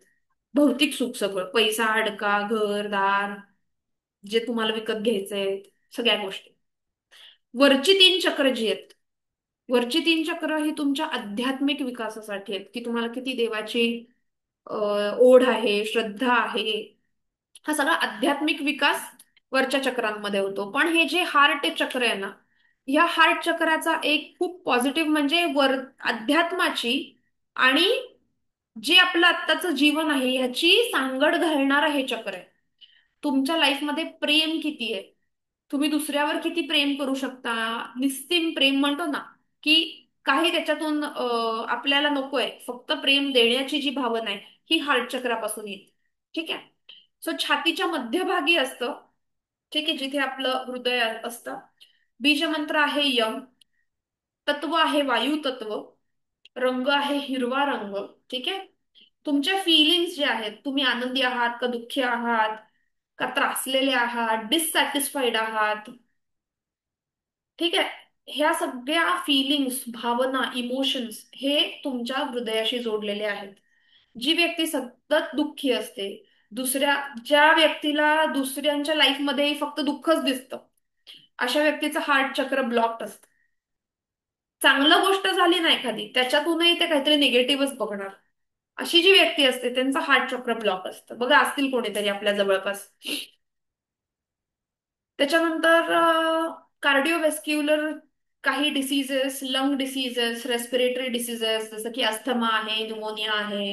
भौतिक सुख सगळं, पैसा, अडका, घर दार, जे तुम्हाला विकत घ्यायचंय, सगळ्या गोष्टी. वरची 3 चक्र जी आहेत, वरची 3 चक्र ही तुमच्या आध्यात्मिक विकासासाठी आहेत, की तुम्हाला किती देवाची अ, ओढ आहे, श्रद्धा आहे. हा सगळा आध्यात्मिक विकास वरच्या चक्रांमध्ये होतो. पण हे जे हार्ट चक्र आहे ना, या हार्ट चक्राचा एक खूप पॉझिटिव्ह म्हणजे अध्यात्माची आणि जे आपलं आत्ताचं जीवन आहे ह्याची सांगड घालणारं हे चक्र आहे. तुमच्या लाईफमध्ये प्रेम किती आहे, तुम्ही दुसऱ्यावर किती प्रेम करू शकता, निस्सीम प्रेम म्हणतो ना, की काही त्याच्यातून आपल्याला नकोय, फक्त प्रेम देण्याची जी भावना आहे ही हार्ट चक्रापासून येते. ठीक आहे. सो छातीच्या मध्यभागी असतं, ठीक आहे, जिथे आपलं हृदय असतं. बीजमंत्र आहे यम, तत्व आहे वायू तत्व, रंग आहे हिरवा रंग. ठीक आहे. तुमच्या फिलिंग्स जे आहेत, तुम्ही आनंदी आहात का दुःखी आहात, का त्रासलेले आहात, डिससॅटिस्फाईड आहात, ठीक आहे, ह्या सगळ्या फिलिंग्स, भावना, इमोशन्स हे तुमच्या हृदयाशी जोडलेले आहेत. जी व्यक्ती सतत दुःखी असते, दुसऱ्या ज्या व्यक्तीला दुसऱ्यांच्या लाईफमध्ये फक्त दुःखच दिसतं, अशा व्यक्तीचं हार्ट चक्र ब्लॉक्ड असतं. चांगलं गोष्ट झाली ना एखादी, त्याच्यातूनही ते काहीतरी निगेटिव्हच बघणार. अशी जी व्यक्ती असते त्यांचं हार्ट चक्र ब्लॉक असतं. बघा, असतील कोणीतरी आपल्या जवळपास. त्याच्यानंतर कार्डिओव्हेस्क्युलर काही diseases, lung diseases, respiratory diseases, जसं की अस्थमा आहे, न्यूमोनिया आहे,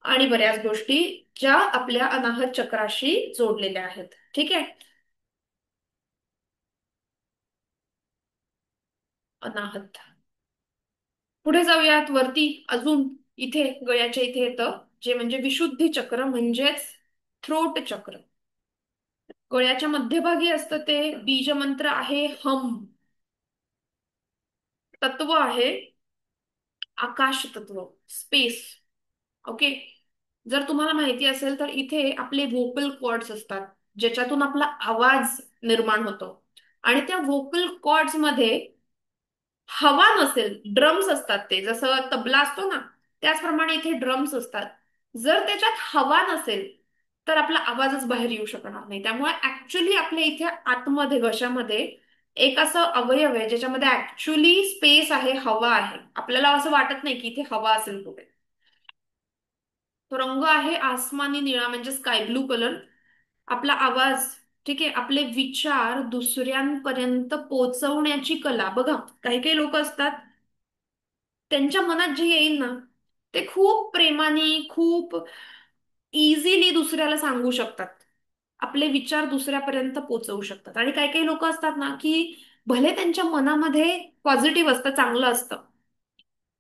आणि बऱ्याच गोष्टी ज्या आपल्या अनाहत चक्राशी जोडलेल्या आहेत. ठीक आहे. अनाहत. पुढे जाऊयात वरती अजून. इथे गळ्याच्या इथे येतं जे म्हणजे विशुद्धी चक्र, म्हणजेच थ्रोट चक्र. गळ्याच्या मध्यभागी असतं ते. बीजमंत्र आहे हम. तत्व आहे आकाश तत्व, स्पेस. ओके. जर तुम्हाला माहिती असेल तर इथे आपले व्होकल कॉर्ड्स असतात, ज्याच्यातून आपला आवाज निर्माण होतो. आणि त्या व्होकल कॉर्ड्स मध्ये हवा नसेल, ड्रम्स असतात, ते जसं तबला असतो ना, त्याचप्रमाणे इथे ड्रम्स असतात. जर त्याच्यात हवा नसेल तर आपला आवाजच बाहेर येऊ शकणार नाही. त्यामुळे ऍक्च्युली आपल्या इथे आतमध्ये घशामध्ये एक असं अवयव आहे ज्याच्यामध्ये ऍक्च्युली स्पेस आहे, हवा आहे. आपल्याला असं वाटत नाही की इथे हवा असेल कुठे. तो रंग आहे आसमानी निळा, म्हणजे स्काय ब्लू कलर. आपला आवाज, ठीक आहे, आपले विचार दुसऱ्यांपर्यंत पोहोचवण्याची कला. बघा, काही काही लोक असतात, त्यांच्या मनात जे येईल ना ते खूप प्रेमाने, खूप इझिली दुसऱ्याला सांगू शकतात. आपले विचार दुसऱ्यापर्यंत पोहोचवू शकतात. आणि काही काही लोक असतात ना, की भले त्यांच्या मनामध्ये पॉझिटिव्ह असतं, चांगलं असतं,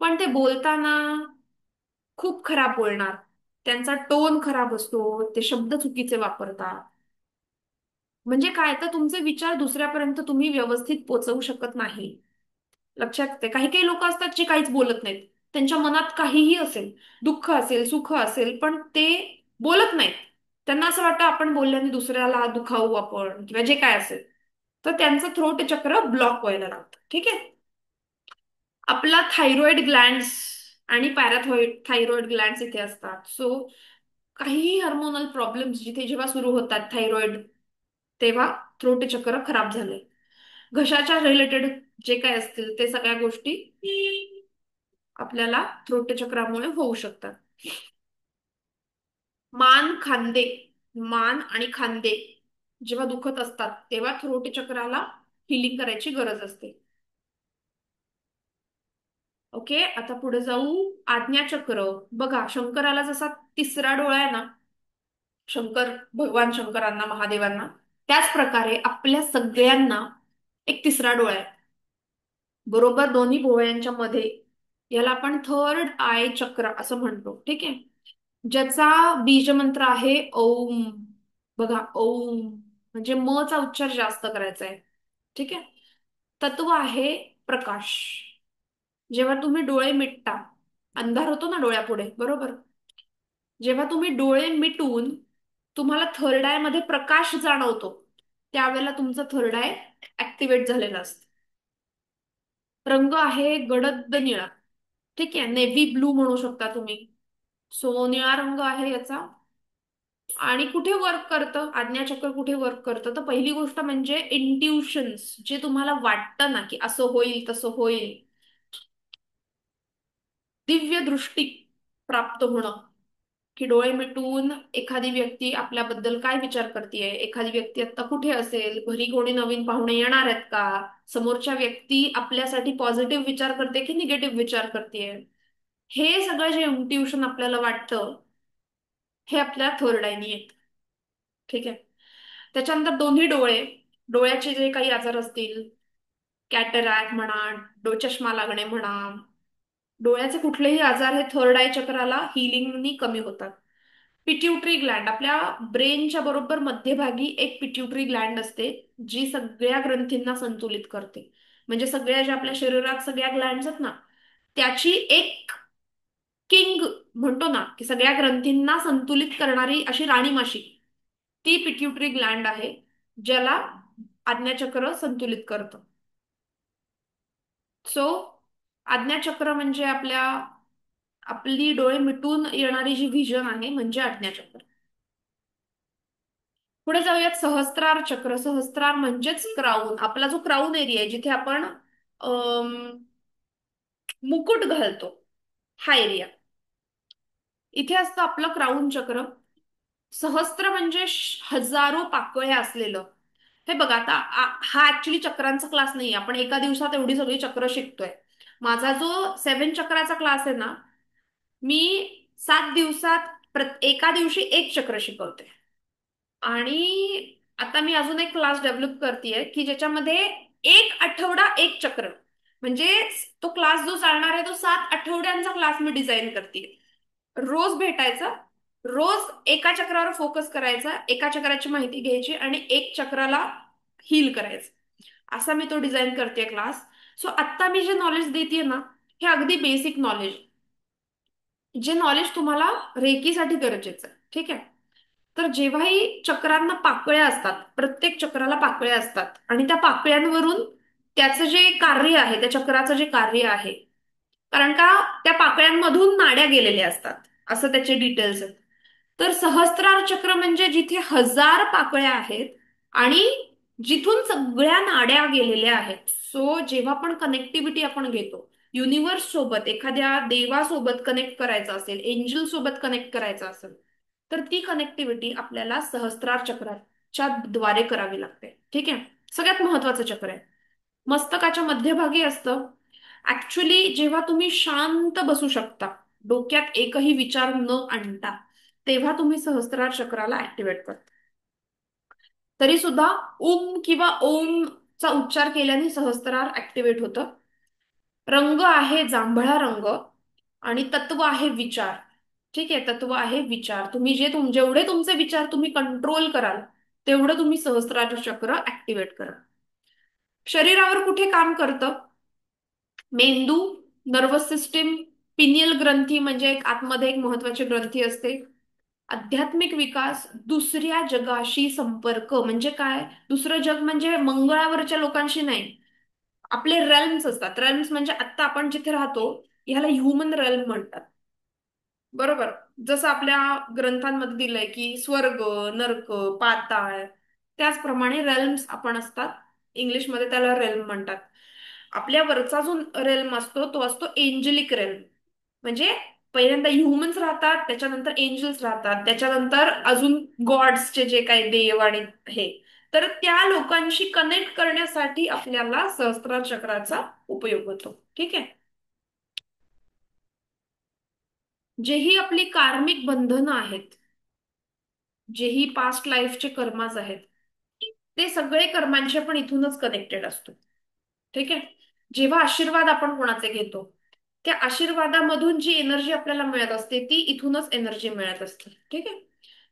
पण ते बोलताना खूप खराब बोलणार. त्यांचा टोन खराब असतो, ते शब्द चुकीचे वापरतात. म्हणजे काय, तर तुमचे विचार दुसऱ्यापर्यंत तुम्ही व्यवस्थित पोहोचवू शकत नाही. लक्षात येते. काही काही लोक असतात जे काहीच बोलत नाहीत, त्यांच्या मनात काहीही असेल, दुःख असेल, सुख असेल, पण ते बोलत नाहीत. त्यांना असं वाटतं आपण बोलल्याने दुसऱ्याला दुखावू आपण, किंवा जे काय असेल. तर त्यांचं थ्रोट चक्र ब्लॉक व्हायला लागतं. ठीक आहे. आपला थायरॉइड ग्लँड्स आणि पॅराथॉइड थायरॉइड ग्लँड्स इथे असतात. सो काहीही हार्मोनल प्रॉब्लेम्स जिथे जेव्हा सुरू होतात थायरॉइड, तेव्हा थ्रोट चक्र खराब झाले. घशाच्या रिलेटेड जे काय असतील ते सगळ्या गोष्टी आपल्याला थ्रोट चक्रामुळे होऊ शकतात. मान, खांदे, मान आणि खांदे जेव्हा दुखत असतात तेव्हा थ्रोट चक्राला हिलिंग करायची गरज असते. ओके. आता पुढे जाऊ. आज्ञाचक्र. बघा, शंकराला जसा तिसरा डोळा आहे ना, शंकर भगवान शंकरांना, महादेवांना, त्याच प्रकारे आपल्या सगळ्यांना एक तिसरा डोळा आहे, बरोबर दोन्ही भोवळ्यांच्या मध्ये. याला आपण थर्ड आय चक्र असं म्हणतो. ठीक आहे. ज्याचा बीजमंत्र आहे ओम. बघा, ओम म्हणजे म चा उच्चार जास्त करायचा आहे. ठीक आहे. तत्व आहे प्रकाश. जेव्हा तुम्ही डोळे मिटता, अंधार होतो ना डोळ्यापुढे, बरोबर, जेव्हा तुम्ही डोळे मिटून तुम्हाला थर्ड आय मध्ये प्रकाश जाणवतो, त्यावेळेला तुमचं थर्ड आय ऍक्टिव्हेट झालेलं असतं. रंग आहे गडद निळा. ठीक आहे, नेव्ही ब्लू म्हणू शकता तुम्ही. सो निळा रंग आहे याचा. आणि कुठे वर्क करतं आज्ञाचक्र, कुठे वर्क करतं? तर पहिली गोष्ट म्हणजे इंट्युशन्स, जे तुम्हाला वाटतं ना की असं होईल तसं होईल, दिव्य दृष्टी प्राप्त होणं. की डोळे मिटून एखादी व्यक्ती आपल्याबद्दल काय विचार करतेय, एखादी व्यक्ती आता कुठे असेल, घरी कोणी नवीन पाहुणे येणार आहेत का, समोरच्या व्यक्ती आपल्यासाठी पॉझिटिव्ह विचार करते की निगेटिव्ह विचार करते, हे सगळं जे इंट्युशन आपल्याला वाटतं, हे आपल्या थर्ड आयनी येतं. ठीक आहे. त्याच्यानंतर दोन्ही डोळे, डोळ्याचे जे काही आजार असतील, कॅटरॅक्ट म्हणा, चष्मा लागणे म्हणा, डोळ्याचे कुठलेही आजार हे थर्ड आय चक्राला हिलिंगनी कमी होतात. पिट्युटरी ग्लँड, आपल्या ब्रेनच्या बरोबर मध्यभागी एक पिट्युटरी ग्लँड असते, जी सगळ्या ग्रंथींना संतुलित करते. म्हणजे सगळ्या ज्या आपल्या शरीरात सगळ्या ग्लँड्स आहेत ना, त्याची एक किंग म्हणतो ना की सगळ्या ग्रंथींना संतुलित करणारी अशी राणी माशी, ती पिट्युटरी ग्लँड आहे, ज्याला आज्ञाचक्र संतुलित करतं. सो आज्ञाचक्र म्हणजे आपली डोळे मिटून येणारी जी व्हिजन आहे म्हणजे आज्ञाचक्र. पुढे जाऊयात सहस्त्रार चक्र. सहस्त्रार म्हणजेच क्राऊन, आपला जो क्राऊन एरिया आहे, जिथे आपण अम, मुकुट घालतो, हा एरिया. इथे असतं आपलं क्राऊन चक्र. सहस्त्र म्हणजे हजारो पाकळ्या असलेलं. हे बघा आता हा ऍक्च्युली चक्रांचा क्लास नाही, आपण एका दिवसात एवढी सगळी चक्र शिकतोय. माझा जो 7 चक्राचा क्लास आहे ना, मी 7 दिवसात एका दिवशी एक चक्र शिकवते. आणि आता मी अजून एक क्लास डेव्हलप करतेय की ज्याच्यामध्ये एक आठवडा एक चक्र, म्हणजे तो क्लास जो चालणार आहे तो 7 आठवड्यांचा क्लास मी डिझाईन करते. रोज भेटायचं, रोज एका चक्रावर फोकस करायचा, एका चक्राची माहिती घ्यायची आणि एक चक्राला हील करायचं, असा मी तो डिझाईन करते क्लास. सो आत्ता मी जे नॉलेज देते ना, हे अगदी बेसिक नॉलेज, जे नॉलेज तुम्हाला रेकीसाठी गरजेचं आहे. ठीक आहे. तर जेव्हाही चक्रांना पाकळ्या असतात, प्रत्येक चक्राला पाकळ्या असतात, आणि त्या पाकळ्यांवरून त्याचं जे कार्य आहे, त्या चक्राचं जे कार्य आहे, कारण का त्या पाकळ्यांमधून नाड्या गेलेल्या असतात, असं त्याचे डिटेल्स आहेत. तर सहस्त्रार चक्र म्हणजे जिथे हजार पाकळ्या आहेत आणि जिथून सगळ्या नाड्या गेलेल्या आहेत. सो जेव्हा पण कनेक्टिव्हिटी आपण घेतो, युनिव्हर्स सोबत, एखाद्या देवासोबत कनेक्ट करायचं असेल, एंजल सोबत कनेक्ट करायचं असेल, तर ती कनेक्टिव्हिटी आपल्याला सहस्त्रार चक्राच्या द्वारे करावी लागते. ठीक आहे. सगळ्यात महत्वाचं चक्र आहे, मस्तकाच्या मध्यभागी असतं. ऍक्च्युली जेव्हा तुम्ही शांत बसू शकता, डोक्यात एकही विचार न आणता, तेव्हा तुम्ही सहस्त्रार चक्राला ऍक्टिव्हेट करता. तरी सुद्धा उम किंवा ओमचा उच्चार केल्याने सहस्त्रार ऍक्टिव्हेट होतं. रंग आहे जांभळा रंग, आणि तत्व आहे विचार. ठीक आहे, तत्व आहे विचार. तुम्ही जेवढे तुमचे विचार तुम्ही कंट्रोल कराल, तेवढं तुम्ही सहस्त्रार चक्र ऍक्टिव्हेट कराल. शरीरावर कुठे काम करतं? मेंदू, नर्वस सिस्टीम, पिनियल ग्रंथी म्हणजे एक आतमध्ये एक महत्वाची ग्रंथी असते. आध्यात्मिक विकास, दुसऱ्या जगाशी संपर्क म्हणजे काय? दुसरं जग म्हणजे मंगळावरच्या लोकांशी नाही, आपले रेल्म्स असतात. रेल्म्स म्हणजे आता आपण जिथे राहतो, ह्याला ह्युमन रेल्म म्हणतात. बरोबर. जसं आपल्या ग्रंथांमध्ये दिलंय की स्वर्ग, नर्क, पाताळ, त्याचप्रमाणे रेल्म्स आपण असतात. इंग्लिशमध्ये त्याला रेल्म म्हणतात. आपल्या वरचा जो रेल्म असतो तो असतो एंजलिक रेल्म. म्हणजे पहिल्यांदा ह्युमन्स राहतात, त्याच्यानंतर एंजल्स राहतात, त्याच्यानंतर अजून गॉड्सचे जे काही देव आणि हे. तर त्या लोकांशी कनेक्ट करण्यासाठी आपल्याला सहस्त्रार चक्राचा उपयोग होतो. ठीक आहे. जेही आपली कार्मिक बंधनं आहेत, जेही पास्ट लाईफचे कर्माच आहेत, ते सगळे कर्मांशी आपण इथूनच कनेक्टेड असतो. ठीक आहे. जेव्हा आशीर्वाद आपण कोणाचे घेतो, त्या आशीर्वादामधून जी एनर्जी आपल्याला मिळत असते, ती इथूनच एनर्जी मिळत असते. ठीक आहे.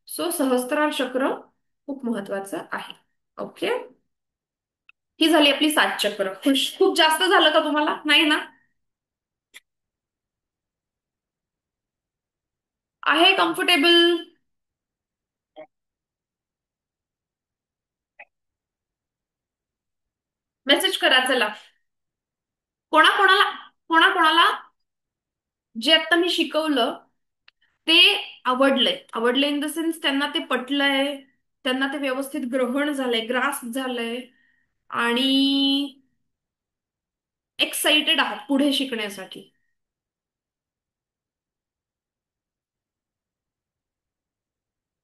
सो सहस्त्रार चक्र खूप महत्वाचं आहे. ओके. ही झाली आपली 7 चक्र. खूप जास्त झालं का तुम्हाला? नाही ना? आहे कम्फर्टेबल? मेसेज करा चला. कोणाकोणाला कोणाकोणाला जे आता मी शिकवलं ते आवडलंय, आवडलंय इन द सेन्स त्यांना ते पटलंय, त्यांना ते व्यवस्थित ग्रहण झालंय, ग्रास झालंय, आणि एक्साइटेड आहात पुढे शिकण्यासाठी.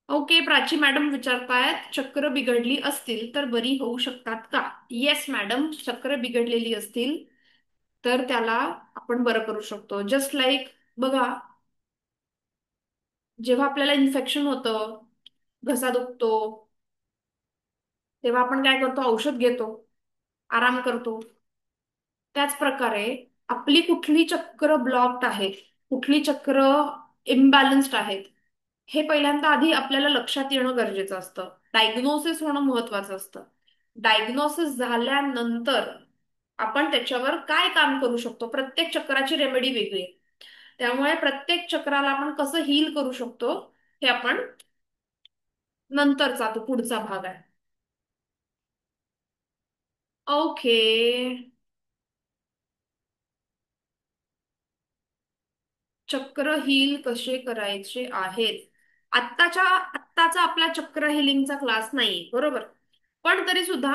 ओके, प्राची मॅडम विचारतायत चक्र बिघडली असतील तर बरी होऊ शकतात का? येस मॅडम, चक्र बिघडलेली असतील तर त्याला आपण बरं करू शकतो. जस्ट लाईक बघा, जेव्हा आपल्याला इन्फेक्शन होतं, घसा दुखतो, तेव्हा आपण काय करतो? औषध घेतो, आराम करतो. त्याच प्रकारे आपली कुठली चक्र ब्लॉक्ड आहेत, कुठली चक्र इम्बॅलन्स्ड आहेत, हे पहिल्यांदा आधी आपल्याला लक्षात येणं गरजेचं असतं. डायग्नोसिस होणं महत्वाचं असतं. डायग्नोसिस झाल्यानंतर आपण त्याच्यावर काय काम करू शकतो? प्रत्येक चक्राची रेमेडी वेगळी आहे. त्यामुळे प्रत्येक चक्राला आपण कसं हील करू शकतो हे आपण नंतरचा, तो पुढचा भाग आहे. ओके. चक्र हील कसे करायचे आहेत? आत्ताचा आपला चक्र हिलिंगचा क्लास नाही, बरोबर. पण तरी सुद्धा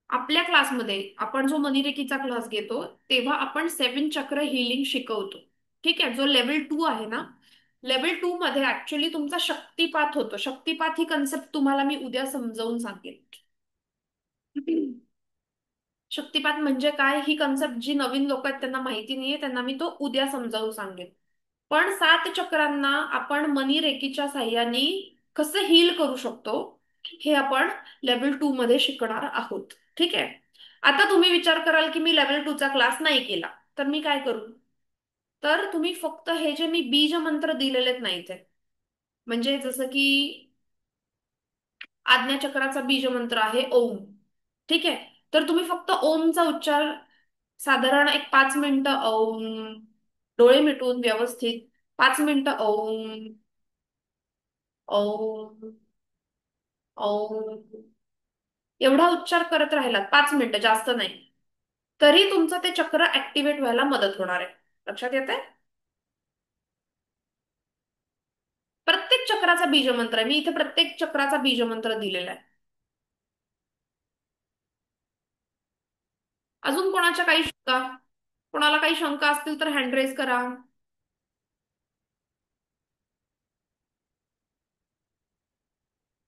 आपल्या क्लासमध्ये आपण जो मनिरेकीचा क्लास घेतो तेव्हा आपण 7 चक्र हिलिंग शिकवतो. ठीक आहे, जो लेवल 2 आहे ना, लेवल 2 मध्ये ऍक्च्युली तुमचा शक्तिपात होतो. शक्तिपात ही कन्सेप्ट तुम्हाला मी उद्या समजावून सांगेन. शक्तिपात म्हणजे काय ही कन्सेप्ट जी नवीन लोक आहेत त्यांना माहिती नाहीये, त्यांना मी तो उद्या समजावून सांगेन. पण 7 चक्रांना आपण मनी रेकीच्या साह्याने कसं हील करू शकतो हे आपण लेवल 2 मध्ये शिकणार आहोत. ठीक आहे. आता तुम्ही विचार कराल की मी लेवल 2 चा क्लास नाही केला तर मी काय करू? तर तुम्ही फक्त हे जे मी बीज मंत्र दिलेलेत नाहीत आहे, म्हणजे जसं की आज्ञाचक्राचा बीज मंत्र आहे ओम. ठीक आहे. तर तुम्ही फक्त ओमचा उच्चार साधारण एक 5 मिनिटं ओम, डोळे मिटून व्यवस्थित 5 मिनिटं ओम, ओम, ओम, एवढा उच्चार करत राहिलात 5 मिनिटं, जास्त नाही, तरी तुमचं ते चक्र ऍक्टिव्हेट व्हायला मदत होणार आहे. लक्षात येते? प्रत्येक चक्राचा बीजमंत्र आहे, मी इथे प्रत्येक चक्राचा बीजमंत्र दिलेला आहे. अजून कोणाच्या काही शंका? कोणाला काही शंका असतील तर हँड रेज करा.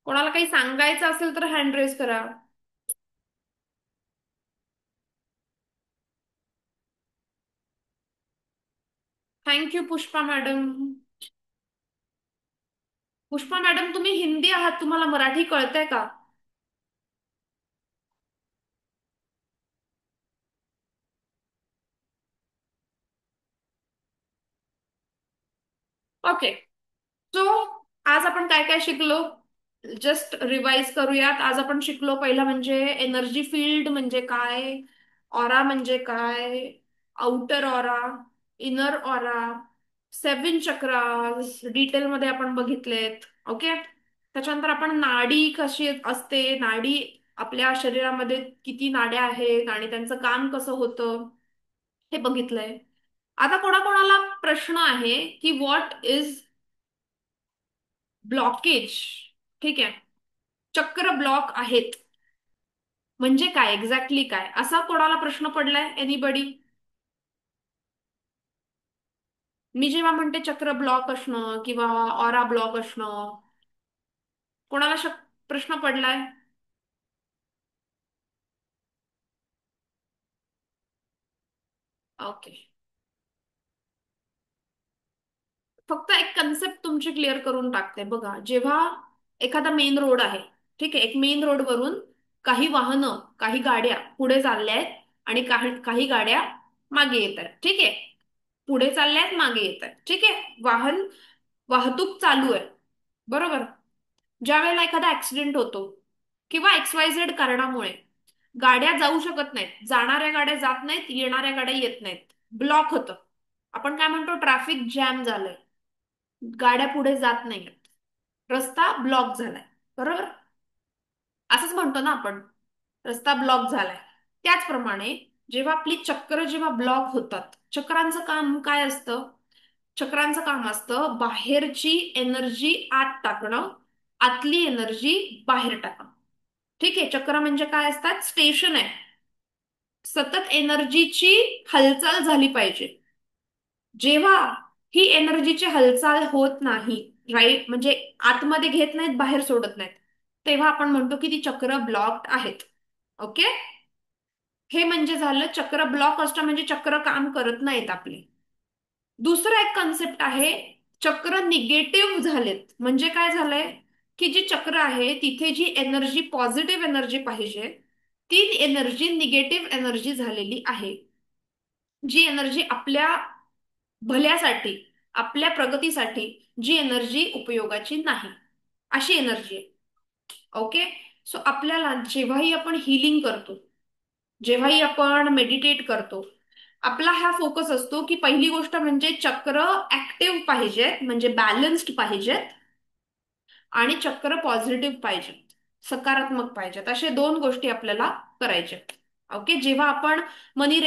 कोणाला काही सांगायचं असेल तर हँड रेज करा. Thank you Pushpa madam. Pushpa madam, तुम्ही हिंदी आहात, तुम्हाला मराठी कळतंय का? ओके. सो आज आपण काय काय शिकलो? जस्ट रिवाइज करूयात. आज आपण शिकलो, पहिला म्हणजे एनर्जी फील्ड म्हणजे काय, ऑरा म्हणजे काय, outer aura, inner aura, 7 chakras डिटेलमध्ये आपण बघितलेत. ओके. त्याच्यानंतर आपण नाडी कशी असते, नाडी आपल्या शरीरामध्ये किती नाड्या आहेत आणि त्यांचं काम कसं होतं हे बघितलंय. आता कोणाकोणाला प्रश्न आहे की व्हॉट इज ब्लॉकेज? ठीक आहे. चक्र ब्लॉक आहेत म्हणजे काय, एक्झॅक्टली काय, असा कोणाला प्रश्न पडलाय? एनिबडी? मी जेव्हा म्हणते चक्र ब्लॉक असणं किंवा ऑरा ब्लॉक असणं, कोणाला प्रश्न पडलाय? ओके. फक्त एक कन्सेप्ट तुमची क्लिअर करून टाकते. बघा, जेव्हा एखादा मेन रोड आहे, ठीक आहे, एक मेन रोड वरून काही वाहनं, काही गाड्या पुढे चालल्या आहेत आणि काही काही गाड्या मागे येत आहेत. ठीक आहे. पुढे चालल्या आहेत, मागे येत आहेत. ठीक आहे. वाहतूक चालू आहे, बरोबर. ज्या वेळेला एखादा ऍक्सिडेंट होतो किंवा XYZ कारणामुळे गाड्या जाऊ शकत नाहीत, जाणाऱ्या गाड्या जात नाहीत, येणाऱ्या गाड्या येत नाहीत, ब्लॉक होतं. आपण काय म्हणतो? ट्रॅफिक जॅम झालंय, गाड्या पुढे जात नाहीत, रस्ता ब्लॉक झालाय, बरोबर. असंच म्हणतो ना आपण, रस्ता ब्लॉक झालाय. त्याचप्रमाणे जेव्हा आपली चक्र जेव्हा ब्लॉक होतात, चक्रांचं काम काय असतं? चक्रांचं काम असतं बाहेरची एनर्जी आत टाकणं, आतली एनर्जी बाहेर टाकणं. ठीक आहे, चक्र म्हणजे काय असतात? स्टेशन आहे. सतत एनर्जीची हालचाल झाली पाहिजे. जेव्हा ही एनर्जीची हालचाल होत नाही, राईट, म्हणजे आतमध्ये घेत नाहीत, बाहेर सोडत नाहीत, तेव्हा आपण म्हणतो की ती चक्र ब्लॉक्ड आहेत. ओके. हे म्हणजे झालं चक्र ब्लॉक असतं, म्हणजे चक्र काम करत नाहीत आपले. दुसरं एक कन्सेप्ट आहे, चक्र निगेटिव्ह झालेत. म्हणजे काय झालंय? की जी चक्र आहे तिथे जी एनर्जी, पॉझिटिव्ह एनर्जी पाहिजे, ती एनर्जी निगेटिव्ह एनर्जी झालेली आहे. जी एनर्जी आपल्या भल्यासाठी, आपल्या प्रगतीसाठी, जी एनर्जी उपयोगाची नाही, अशी एनर्जी आहे. ओके. सो आपल्याला जेव्हाही आपण हिलिंग करतो, जेव्हाही आपण मेडिटेट करतो, आपला हा फोकस असतो की पहिली गोष्ट म्हणजे चक्र ऍक्टिव्ह पाहिजेत, म्हणजे बॅलन्स्ड पाहिजेत, आणि चक्र पॉझिटिव्ह पाहिजेत, सकारात्मक पाहिजेत. अशा दोन गोष्टी आपल्याला करायच्यात. ओके. जेव्हा आपण मनी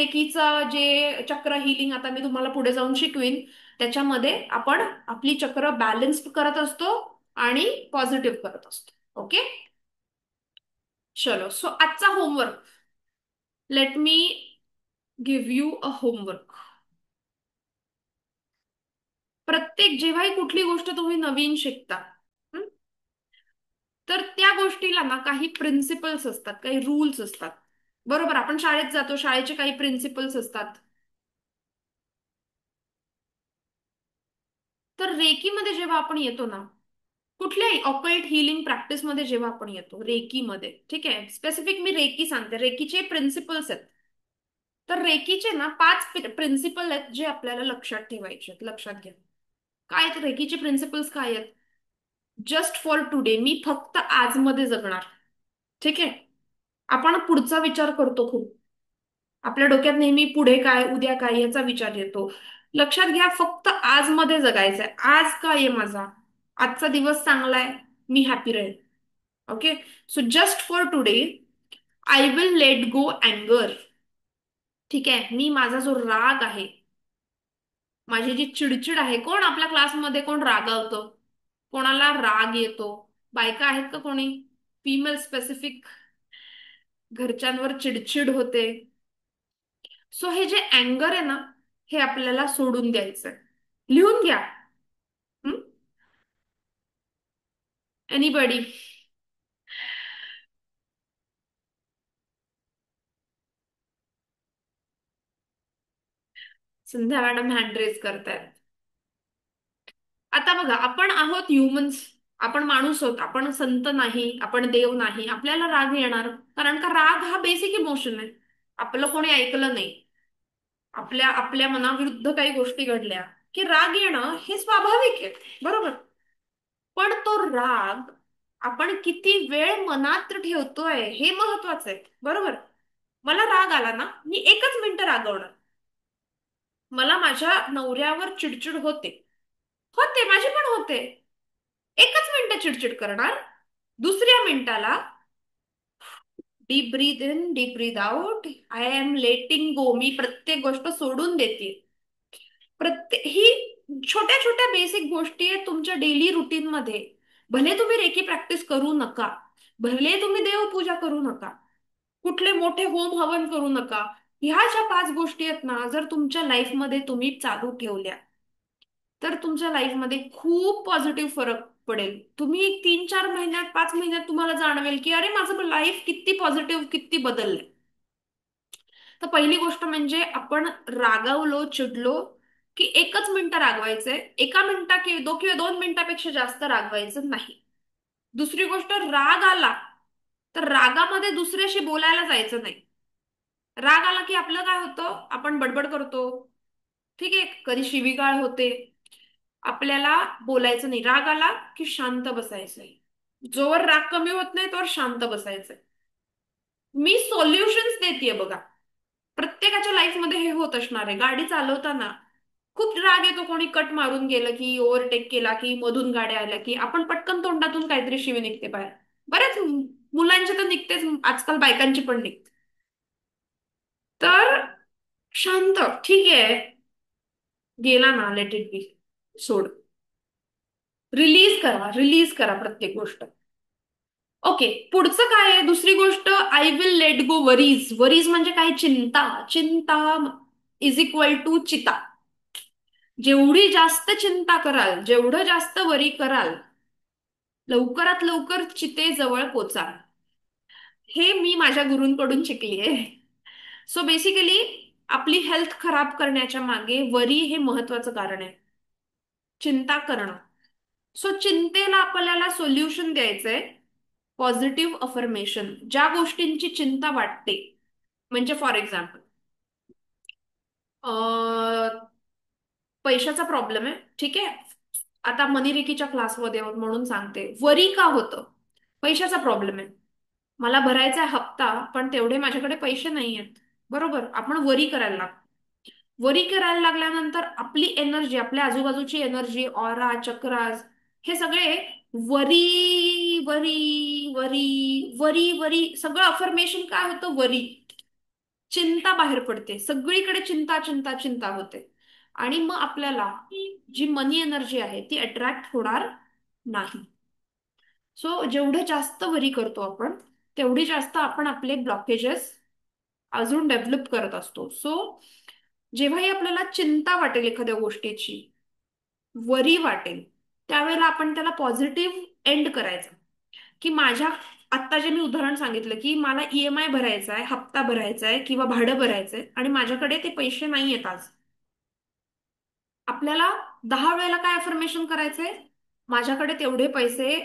जे चक्र हिलिंग आता मी तुम्हाला पुढे जाऊन शिकवीन, त्याच्यामध्ये आपण आपली चक्र बॅलन्स्ड करत असतो आणि पॉझिटिव्ह करत असतो. ओके. चलो, सो आजचा homework, let me give you a homework. प्रत्येक जेव्हाही कुठली गोष्ट तुम्ही नवीन शिकता, हं, तर त्या गोष्टीला ना काही प्रिन्सिपल्स असतात, काही रूल्स असतात. बरोबर, आपण शाळेत जातो, शाळेचे काही प्रिन्सिपल्स असतात. तर रेकीमध्ये जेव्हा आपण येतो ना, कुठल्याही ऑकल्ट हिलिंग प्रॅक्टिसमध्ये जेव्हा आपण येतो रेकीमध्ये, ठीक आहे, स्पेसिफिक मी रेकी सांगते, रेकीचे प्रिन्सिपल्स आहेत. तर रेकीचे ना 5 प्रिन्सिपल आहेत जे आपल्याला लक्षात ठेवायचे आहेत. लक्षात घ्या. काय आहेत रेकीचे प्रिन्सिपल्स? काय आहेत? जस्ट फॉर टुडे, मी फक्त आजमध्ये जगणार. ठीक आहे. आपण पुढचा विचार करतो खूप. आपल्या डोक्यात नेहमी पुढे काय, उद्या काय याचा विचार येतो. लक्षात घ्या, फक्त आज मध्ये जगायचंय. आज काय आहे माझा? आजचा दिवस चांगला आहे, मी हॅपी राहील. Okay. So just for today I will let go अँगर. ठीक आहे, मी माझा जो राग आहे, माझी जी चिडचिड आहे, कोण आपल्या क्लासमध्ये कोण रागावतं? कोणाला राग येतो? बायका आहेत का कोणी? फिमेल स्पेसिफिक, घरच्यांवर चिडचिड होते. सो हे जे अँगर आहे ना, हे आपल्याला सोडून द्यायचंय. लिहून घ्या. एनीबडी? संध्या मॅडम हँड रेज करतायत. आता बघा, आपण आहोत ह्युमन्स, आपण माणूस आहोत, आपण संत नाही, आपण देव नाही. आपल्याला राग येणार, कारण का राग हा बेसिक इमोशन आहे. आपलं कोणी ऐकलं नाही, आपल्या आपल्या मनाविरुद्ध काही गोष्टी घडल्या की राग येणं हे स्वाभाविक आहे. बरोबर. पण तो राग आपण किती वेळ मनात ठेवतोय हे महत्वाचं आहे. बरोबर. मला राग आला ना, मी एकच मिनिटं रागवणार. मला माझ्या नवऱ्यावर चिडचिड होते, होते, माझी पण होते. एकच मिनिटं चिडचिड करणार, दुसऱ्या मिनिटाला deep breath in, deep breath out, I am letting go, मी प्रत्येक गोष्ट सोडून देते. प्रत्येक ही छोट्या छोट्या बेसिक गोष्टी आहेत तुमच्या डेली रुटीन मध्ये. भले तुम्ही रेकी प्रॅक्टिस करू नका, भले तुम्ही देवपूजा करू नका, कुठले मोठे होम हवन करू नका, ह्या ज्या 5 गोष्टी आहेत ना, जर तुमच्या लाईफमध्ये तुम्ही चालू ठेवल्या, तर तुमच्या लाईफमध्ये खूप पॉझिटिव्ह फरक पडेल. तुम्ही 3-4 महिन्यात, 5 महिन्यात तुम्हाला जाणवेल की अरे माझं लाईफ किती पॉझिटिव्ह, किती बदललंय. तर पहिली गोष्ट म्हणजे आपण रागावलो, चिडलो की एकच मिनिटं रागवायचंय. एका मिनिटा किंवा 2 मिनिटापेक्षा जास्त रागवायचं नाही. दुसरी गोष्ट, राग आला तर रागामध्ये दुसऱ्याशी बोलायला जायचं नाही. राग आला की आपलं काय होतं? आपण बडबड करतो. ठीक आहे, कधी शिवीगाळ होते. आपल्याला बोलायचं नाही. राग आला की शांत बसायचंय. जोवर राग कमी होत नाही तोवर शांत बसायचंय. मी सॉल्युशन्स देतेय बघा. प्रत्येकाच्या लाईफमध्ये हे होत असणार आहे. गाडी चालवताना खूप राग येतो, कोणी कट मारून गेलं की, ओव्हरटेक केला की, मधून गाड्या आल्या की आपण पटकन तोंडातून काहीतरी शिवी निघते बाहेर. बऱ्याच मुलांची तर निघतेच, आजकाल बायकांची पण निघते. तर शांत, ठीक आहे, गेला ना, लेट इट बी, सोड. रिलीज करा प्रत्येक गोष्ट. ओके, पुढचं काय आहे, दुसरी गोष्ट, I will let go worries. Worries म्हणजे काय, चिंता. चिंता इज इक्वल टू चिता. जेवढी जास्त चिंता कराल, जेवढं जास्त वरी कराल, लवकरात लवकर चितेजवळ पोचाल. हे मी माझ्या गुरूंकडून शिकलीये. सो बेसिकली आपली हेल्थ खराब करण्याच्या मागे वरी हे महत्वाचं कारण आहे, चिंता करणं. सो चिंतेला आपल्याला सोल्युशन द्यायचंय, पॉझिटिव्ह अफर्मेशन. ज्या गोष्टींची चिंता वाटते, म्हणजे फॉर एक्झाम्पल, पैशाचा प्रॉब्लेम आहे, ठीक आहे, आता मनीरेकीच्या क्लासमध्ये आहोत म्हणून सांगते, वरी का होतं? पैशाचा प्रॉब्लेम आहे, मला भरायचा आहे हप्ता, पण तेवढे माझ्याकडे पैसे नाही आहेत. बरोबर, आपण वरी करायला लागतो. वरी करायला लागल्यानंतर आपली एनर्जी, आपल्या आजूबाजूची एनर्जी, ऑरा, चक्रास, हे सगळे वरी वरी वरी वरी वरी, सगळं अफर्मेशन काय होतं, वरी. चिंता बाहेर पडते, सगळीकडे चिंता चिंता चिंता होते. आणि मग आपल्याला जी मनी एनर्जी आहे ती अट्रॅक्ट होणार नाही. सो जेवढे जास्त वरी करतो आपण, तेवढी जास्त आपण आपले ब्लॉकेजेस अजून डेव्हलप करत असतो. सो जेव्हाही आपल्याला चिंता वाटेल एखाद्या गोष्टीची, वरी वाटेल, त्यावेळेला आपण त्याला पॉझिटिव्ह एंड करायचं. की माझ्या, आत्ता जे मी उदाहरण सांगितलं, की मला ईएमआय भरायचा आहे, हप्ता भरायचा आहे किंवा भाडं भरायचंय आणि माझ्याकडे ते पैसे नाही आहेत आज. आपल्याला 10 वेळेला काय अफर्मेशन करायचंय, माझ्याकडे तेवढे पैसे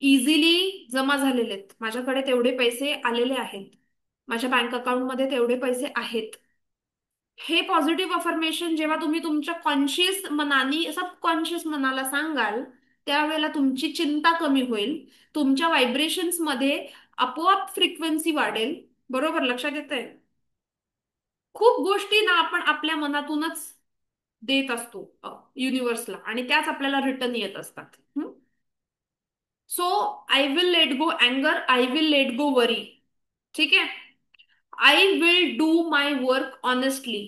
इझिली जमा झालेले आहेत, माझ्याकडे तेवढे पैसे आलेले आहेत, माझ्या बँक अकाउंटमध्ये तेवढे पैसे आहेत. हे पॉझिटिव्ह अफर्मेशन जेव्हा तुम्ही तुमच्या कॉन्शियस मनाने सबकॉन्शियस मनाला सांगाल, त्यावेळेला तुमची चिंता कमी होईल, तुमच्या व्हायब्रेशन्स मध्ये आपोआप फ्रिक्वेन्सी वाढेल. बरोबर, लक्षात येतंय? खूप गोष्टी ना आपण आपल्या मनातूनच देत असतो युनिव्हर्सला, आणि त्याच आपल्याला रिटर्न येत असतात. So I will let go अँगर, I will let go worry, ठीक आहे. I will do my work honestly.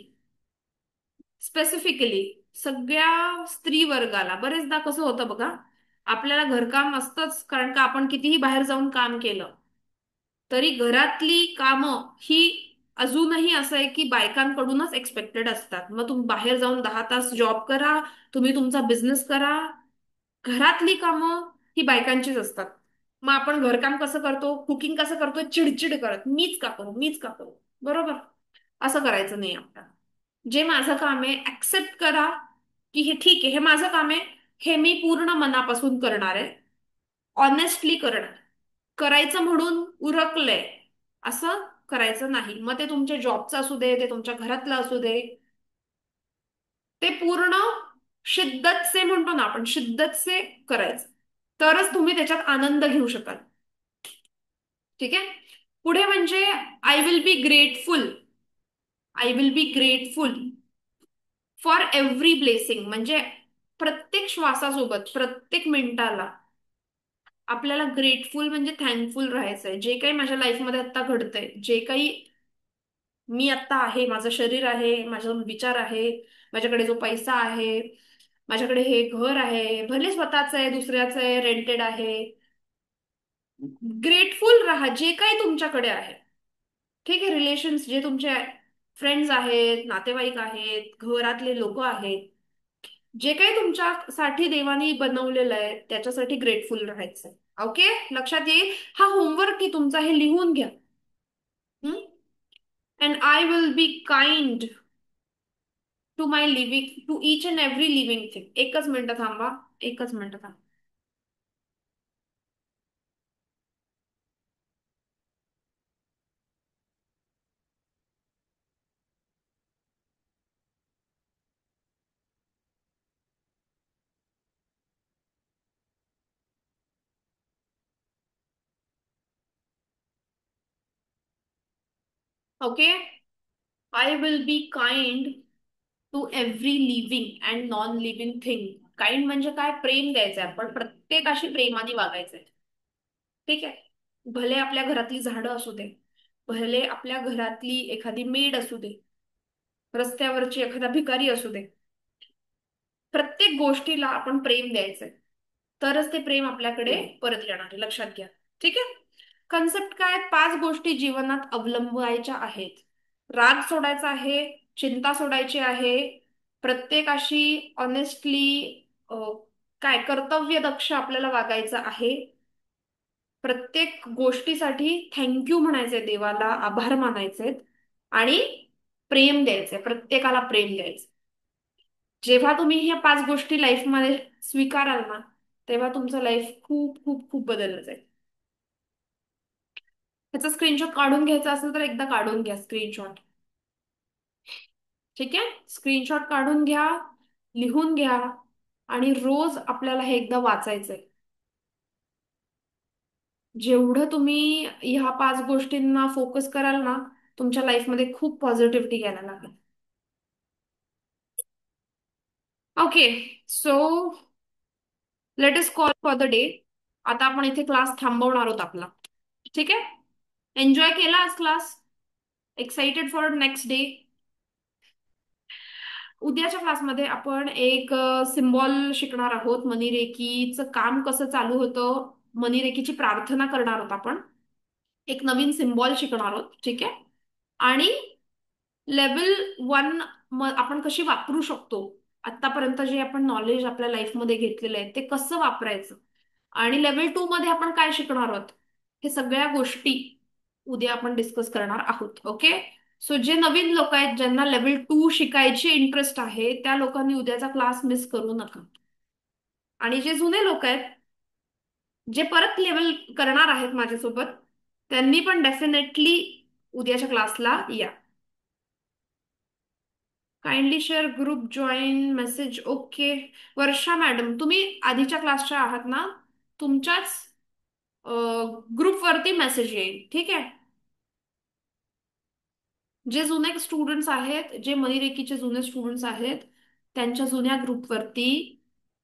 Specifically सगळ्या स्त्री वर्गाला बरेचदा कसं होतं बघा, आपल्याला घरकाम असतंच, कारण का आपण कितीही बाहेर जाऊन काम केलं तरी घरातली कामं ही अजूनही असं आहे की बायकांकडूनच एक्सपेक्टेड असतात. मग तुम्ही बाहेर जाऊन 10 तास जॉब करा, तुम्ही तुमचा बिझनेस करा, घरातली कामं ही बायकांचीच असतात. मग आपण घरकाम कसं करतो, कुकिंग कसं करतो, चिडचिड करत, मीच का करू, मीच का करू. बरोबर, असं करायचं नाही आपल्याला. जे माझं काम आहे ऍक्सेप्ट करा, की हे ठीक आहे, हे माझं काम आहे, हे मी पूर्ण मनापासून करणार आहे, ऑनेस्टली करणार. करायचं म्हणून उरकलंय असं करायचं नाही. मग ते तुमच्या जॉबचं असू दे, ते तुमच्या घरातलं असू दे, ते पूर्ण शिद्दत से म्हणतो ना आपण, शिद्दत से करायचं, तरच तुम्ही त्याच्यात आनंद घेऊ शकाल. ठीक आहे. पुढे म्हणजे I will be grateful. I will be grateful for every blessing. म्हणजे प्रत्येक श्वासासोबत, प्रत्येक मिनिटाला आपल्याला ग्रेटफुल म्हणजे थँकफुल राहायचंय. जे काही माझ्या लाईफमध्ये आता घडतंय, जे काही मी आता आहे, माझं शरीर आहे, माझा विचार आहे, माझ्याकडे जो पैसा आहे, माझ्याकडे हे घर आहे, भले स्वतःच आहे, दुसऱ्याचं आहे, रेंटेड आहे, ग्रेटफुल राहा जे काही तुमच्याकडे आहे. ठीक आहे, रिलेशन्स जे तुमचे फ्रेंड्स आहेत, नातेवाईक आहेत, घरातले लोक आहेत, जे काही तुमच्यासाठी देवानी बनवलेलं आहे त्याच्यासाठी ग्रेटफुल राहायचंय. ओके, लक्षात येईल. हा होमवर्क की तुमचा, हे लिहून घ्या. And I will be kind to my living, to each and every living thing. एकच मिनिट थांबा, एकच मिनिट थांबा. Okay, I will be kind to every living and non living thing. Kind म्हणजे काय, प्रेम द्यायचंय, आपण प्रत्येकाशी प्रेमाने वागायचंय. ठीक आहे, भले आपल्या घरातली झाडं असू दे, भले आपल्या घरातली एखादी मेड असू दे, रस्त्यावरची एखादा भिकारी असू दे, प्रत्येक गोष्टीला आपण प्रेम द्यायचंय. तरच ते प्रेम आपल्याकडे परत येणार आहे, लक्षात घ्या. ठीक आहे. कन्सेप्ट काय आहेत? 5 गोष्टी जीवनात अवलंबायच्या आहेत. राग सोडायचा आहे, चिंता सोडायची आहे, प्रत्येकाशी ऑनेस्टली काय कर्तव्य दक्ष आपल्याला वागायचं आहे, प्रत्येक गोष्टीसाठी थँक्यू म्हणायचे, देवाला आभार मानायचे, आणि प्रेम द्यायचे, प्रत्येकाला प्रेम द्यायचं. जेव्हा तुम्ही ह्या 5 गोष्टी लाईफमध्ये स्वीकाराल ना, तेव्हा तुमचं लाईफ खूप खूप खूप बदललं जाईल. ह्याचा स्क्रीनशॉट काढून घ्यायचा असेल तर एकदा काढून घ्या स्क्रीनशॉट. ठीक आहे. स्क्रीनशॉट काढून घ्या, लिहून घ्या, आणि रोज आपल्याला हे एकदा वाचायचंय. जेवढं तुम्ही ह्या 5 गोष्टींना फोकस कराल ना, तुमच्या लाईफमध्ये खूप पॉझिटिव्हिटी यायला लागेल. Okay. So let is call for the day. आता आपण इथे क्लास थांबवणार आहोत आपला. ठीक आहे. एन्जॉय केला आज class? Excited for next day? उद्याच्या क्लासमध्ये आपण एक सिम्बॉल शिकणार आहोत. मनीरेकीचं काम कसं चालू होतं, मनीरेकीची प्रार्थना करणार आहोत आपण. एक नवीन सिम्बॉल शिकणार आहोत. ठीक आहे. आणि लेवल 1 आपण कशी वापरू शकतो, आतापर्यंत जे आपण नॉलेज आपल्या लाईफमध्ये घेतलेलं आहे ते कसं वापरायचं, आणि लेवल 2 मध्ये आपण काय शिकणार आहोत, हे सगळ्या गोष्टी उद्या आपण डिस्कस करणार आहोत. ओके. सो जे नवीन लोक आहेत, ज्यांना लेवल 2 शिकायची इंटरेस्ट आहे, त्या लोकांनी उद्याचा क्लास मिस करू नका. आणि जे जुने लोक आहेत, जे परत लेवल करणार आहेत माझ्यासोबत, त्यांनी पण डेफिनेटली उद्याच्या क्लासला या. Kindly share group join message. Okay. Varsha madam, तुम्ही आधीच्या क्लासच्या आहात ना? तुमच्याच ग्रुपवरती मेसेज येईल. ठीक आहे. जे जुने स्टुडंट्स आहेत, जे मनीरेकीचे जुने स्टुडंट्स आहेत, त्यांच्या जुन्या ग्रुपवरती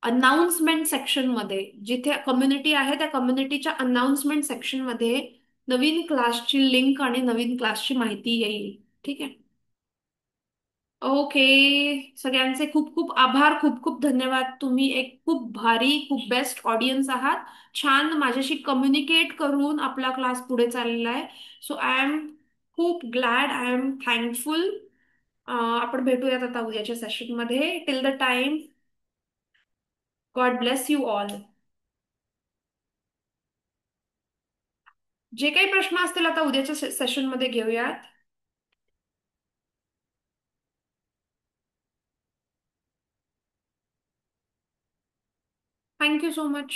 अनाउन्समेंट सेक्शन मध्ये, जिथे कम्युनिटी आहे त्या कम्युनिटीच्या अनाउन्समेंट सेक्शन मध्ये नवीन क्लासची लिंक आणि नवीन क्लासची माहिती येईल. ठीक आहे. ओके. सगळ्यांचे खूप खूप आभार, खूप खूप धन्यवाद. तुम्ही एक खूप भारी, खूप बेस्ट ऑडियन्स आहात. छान माझ्याशी कम्युनिकेट करून आपला क्लास पुढे चाललेला आहे. सो आय एम खूप ग्लॅड, आय एम थँकफुल. आपण भेटूयात आता उद्याच्या सेशनमध्ये. Till the time, God bless you all. जे काही प्रश्न असतील आता उद्याच्या सेशनमध्ये घेऊयात. Thank you so much.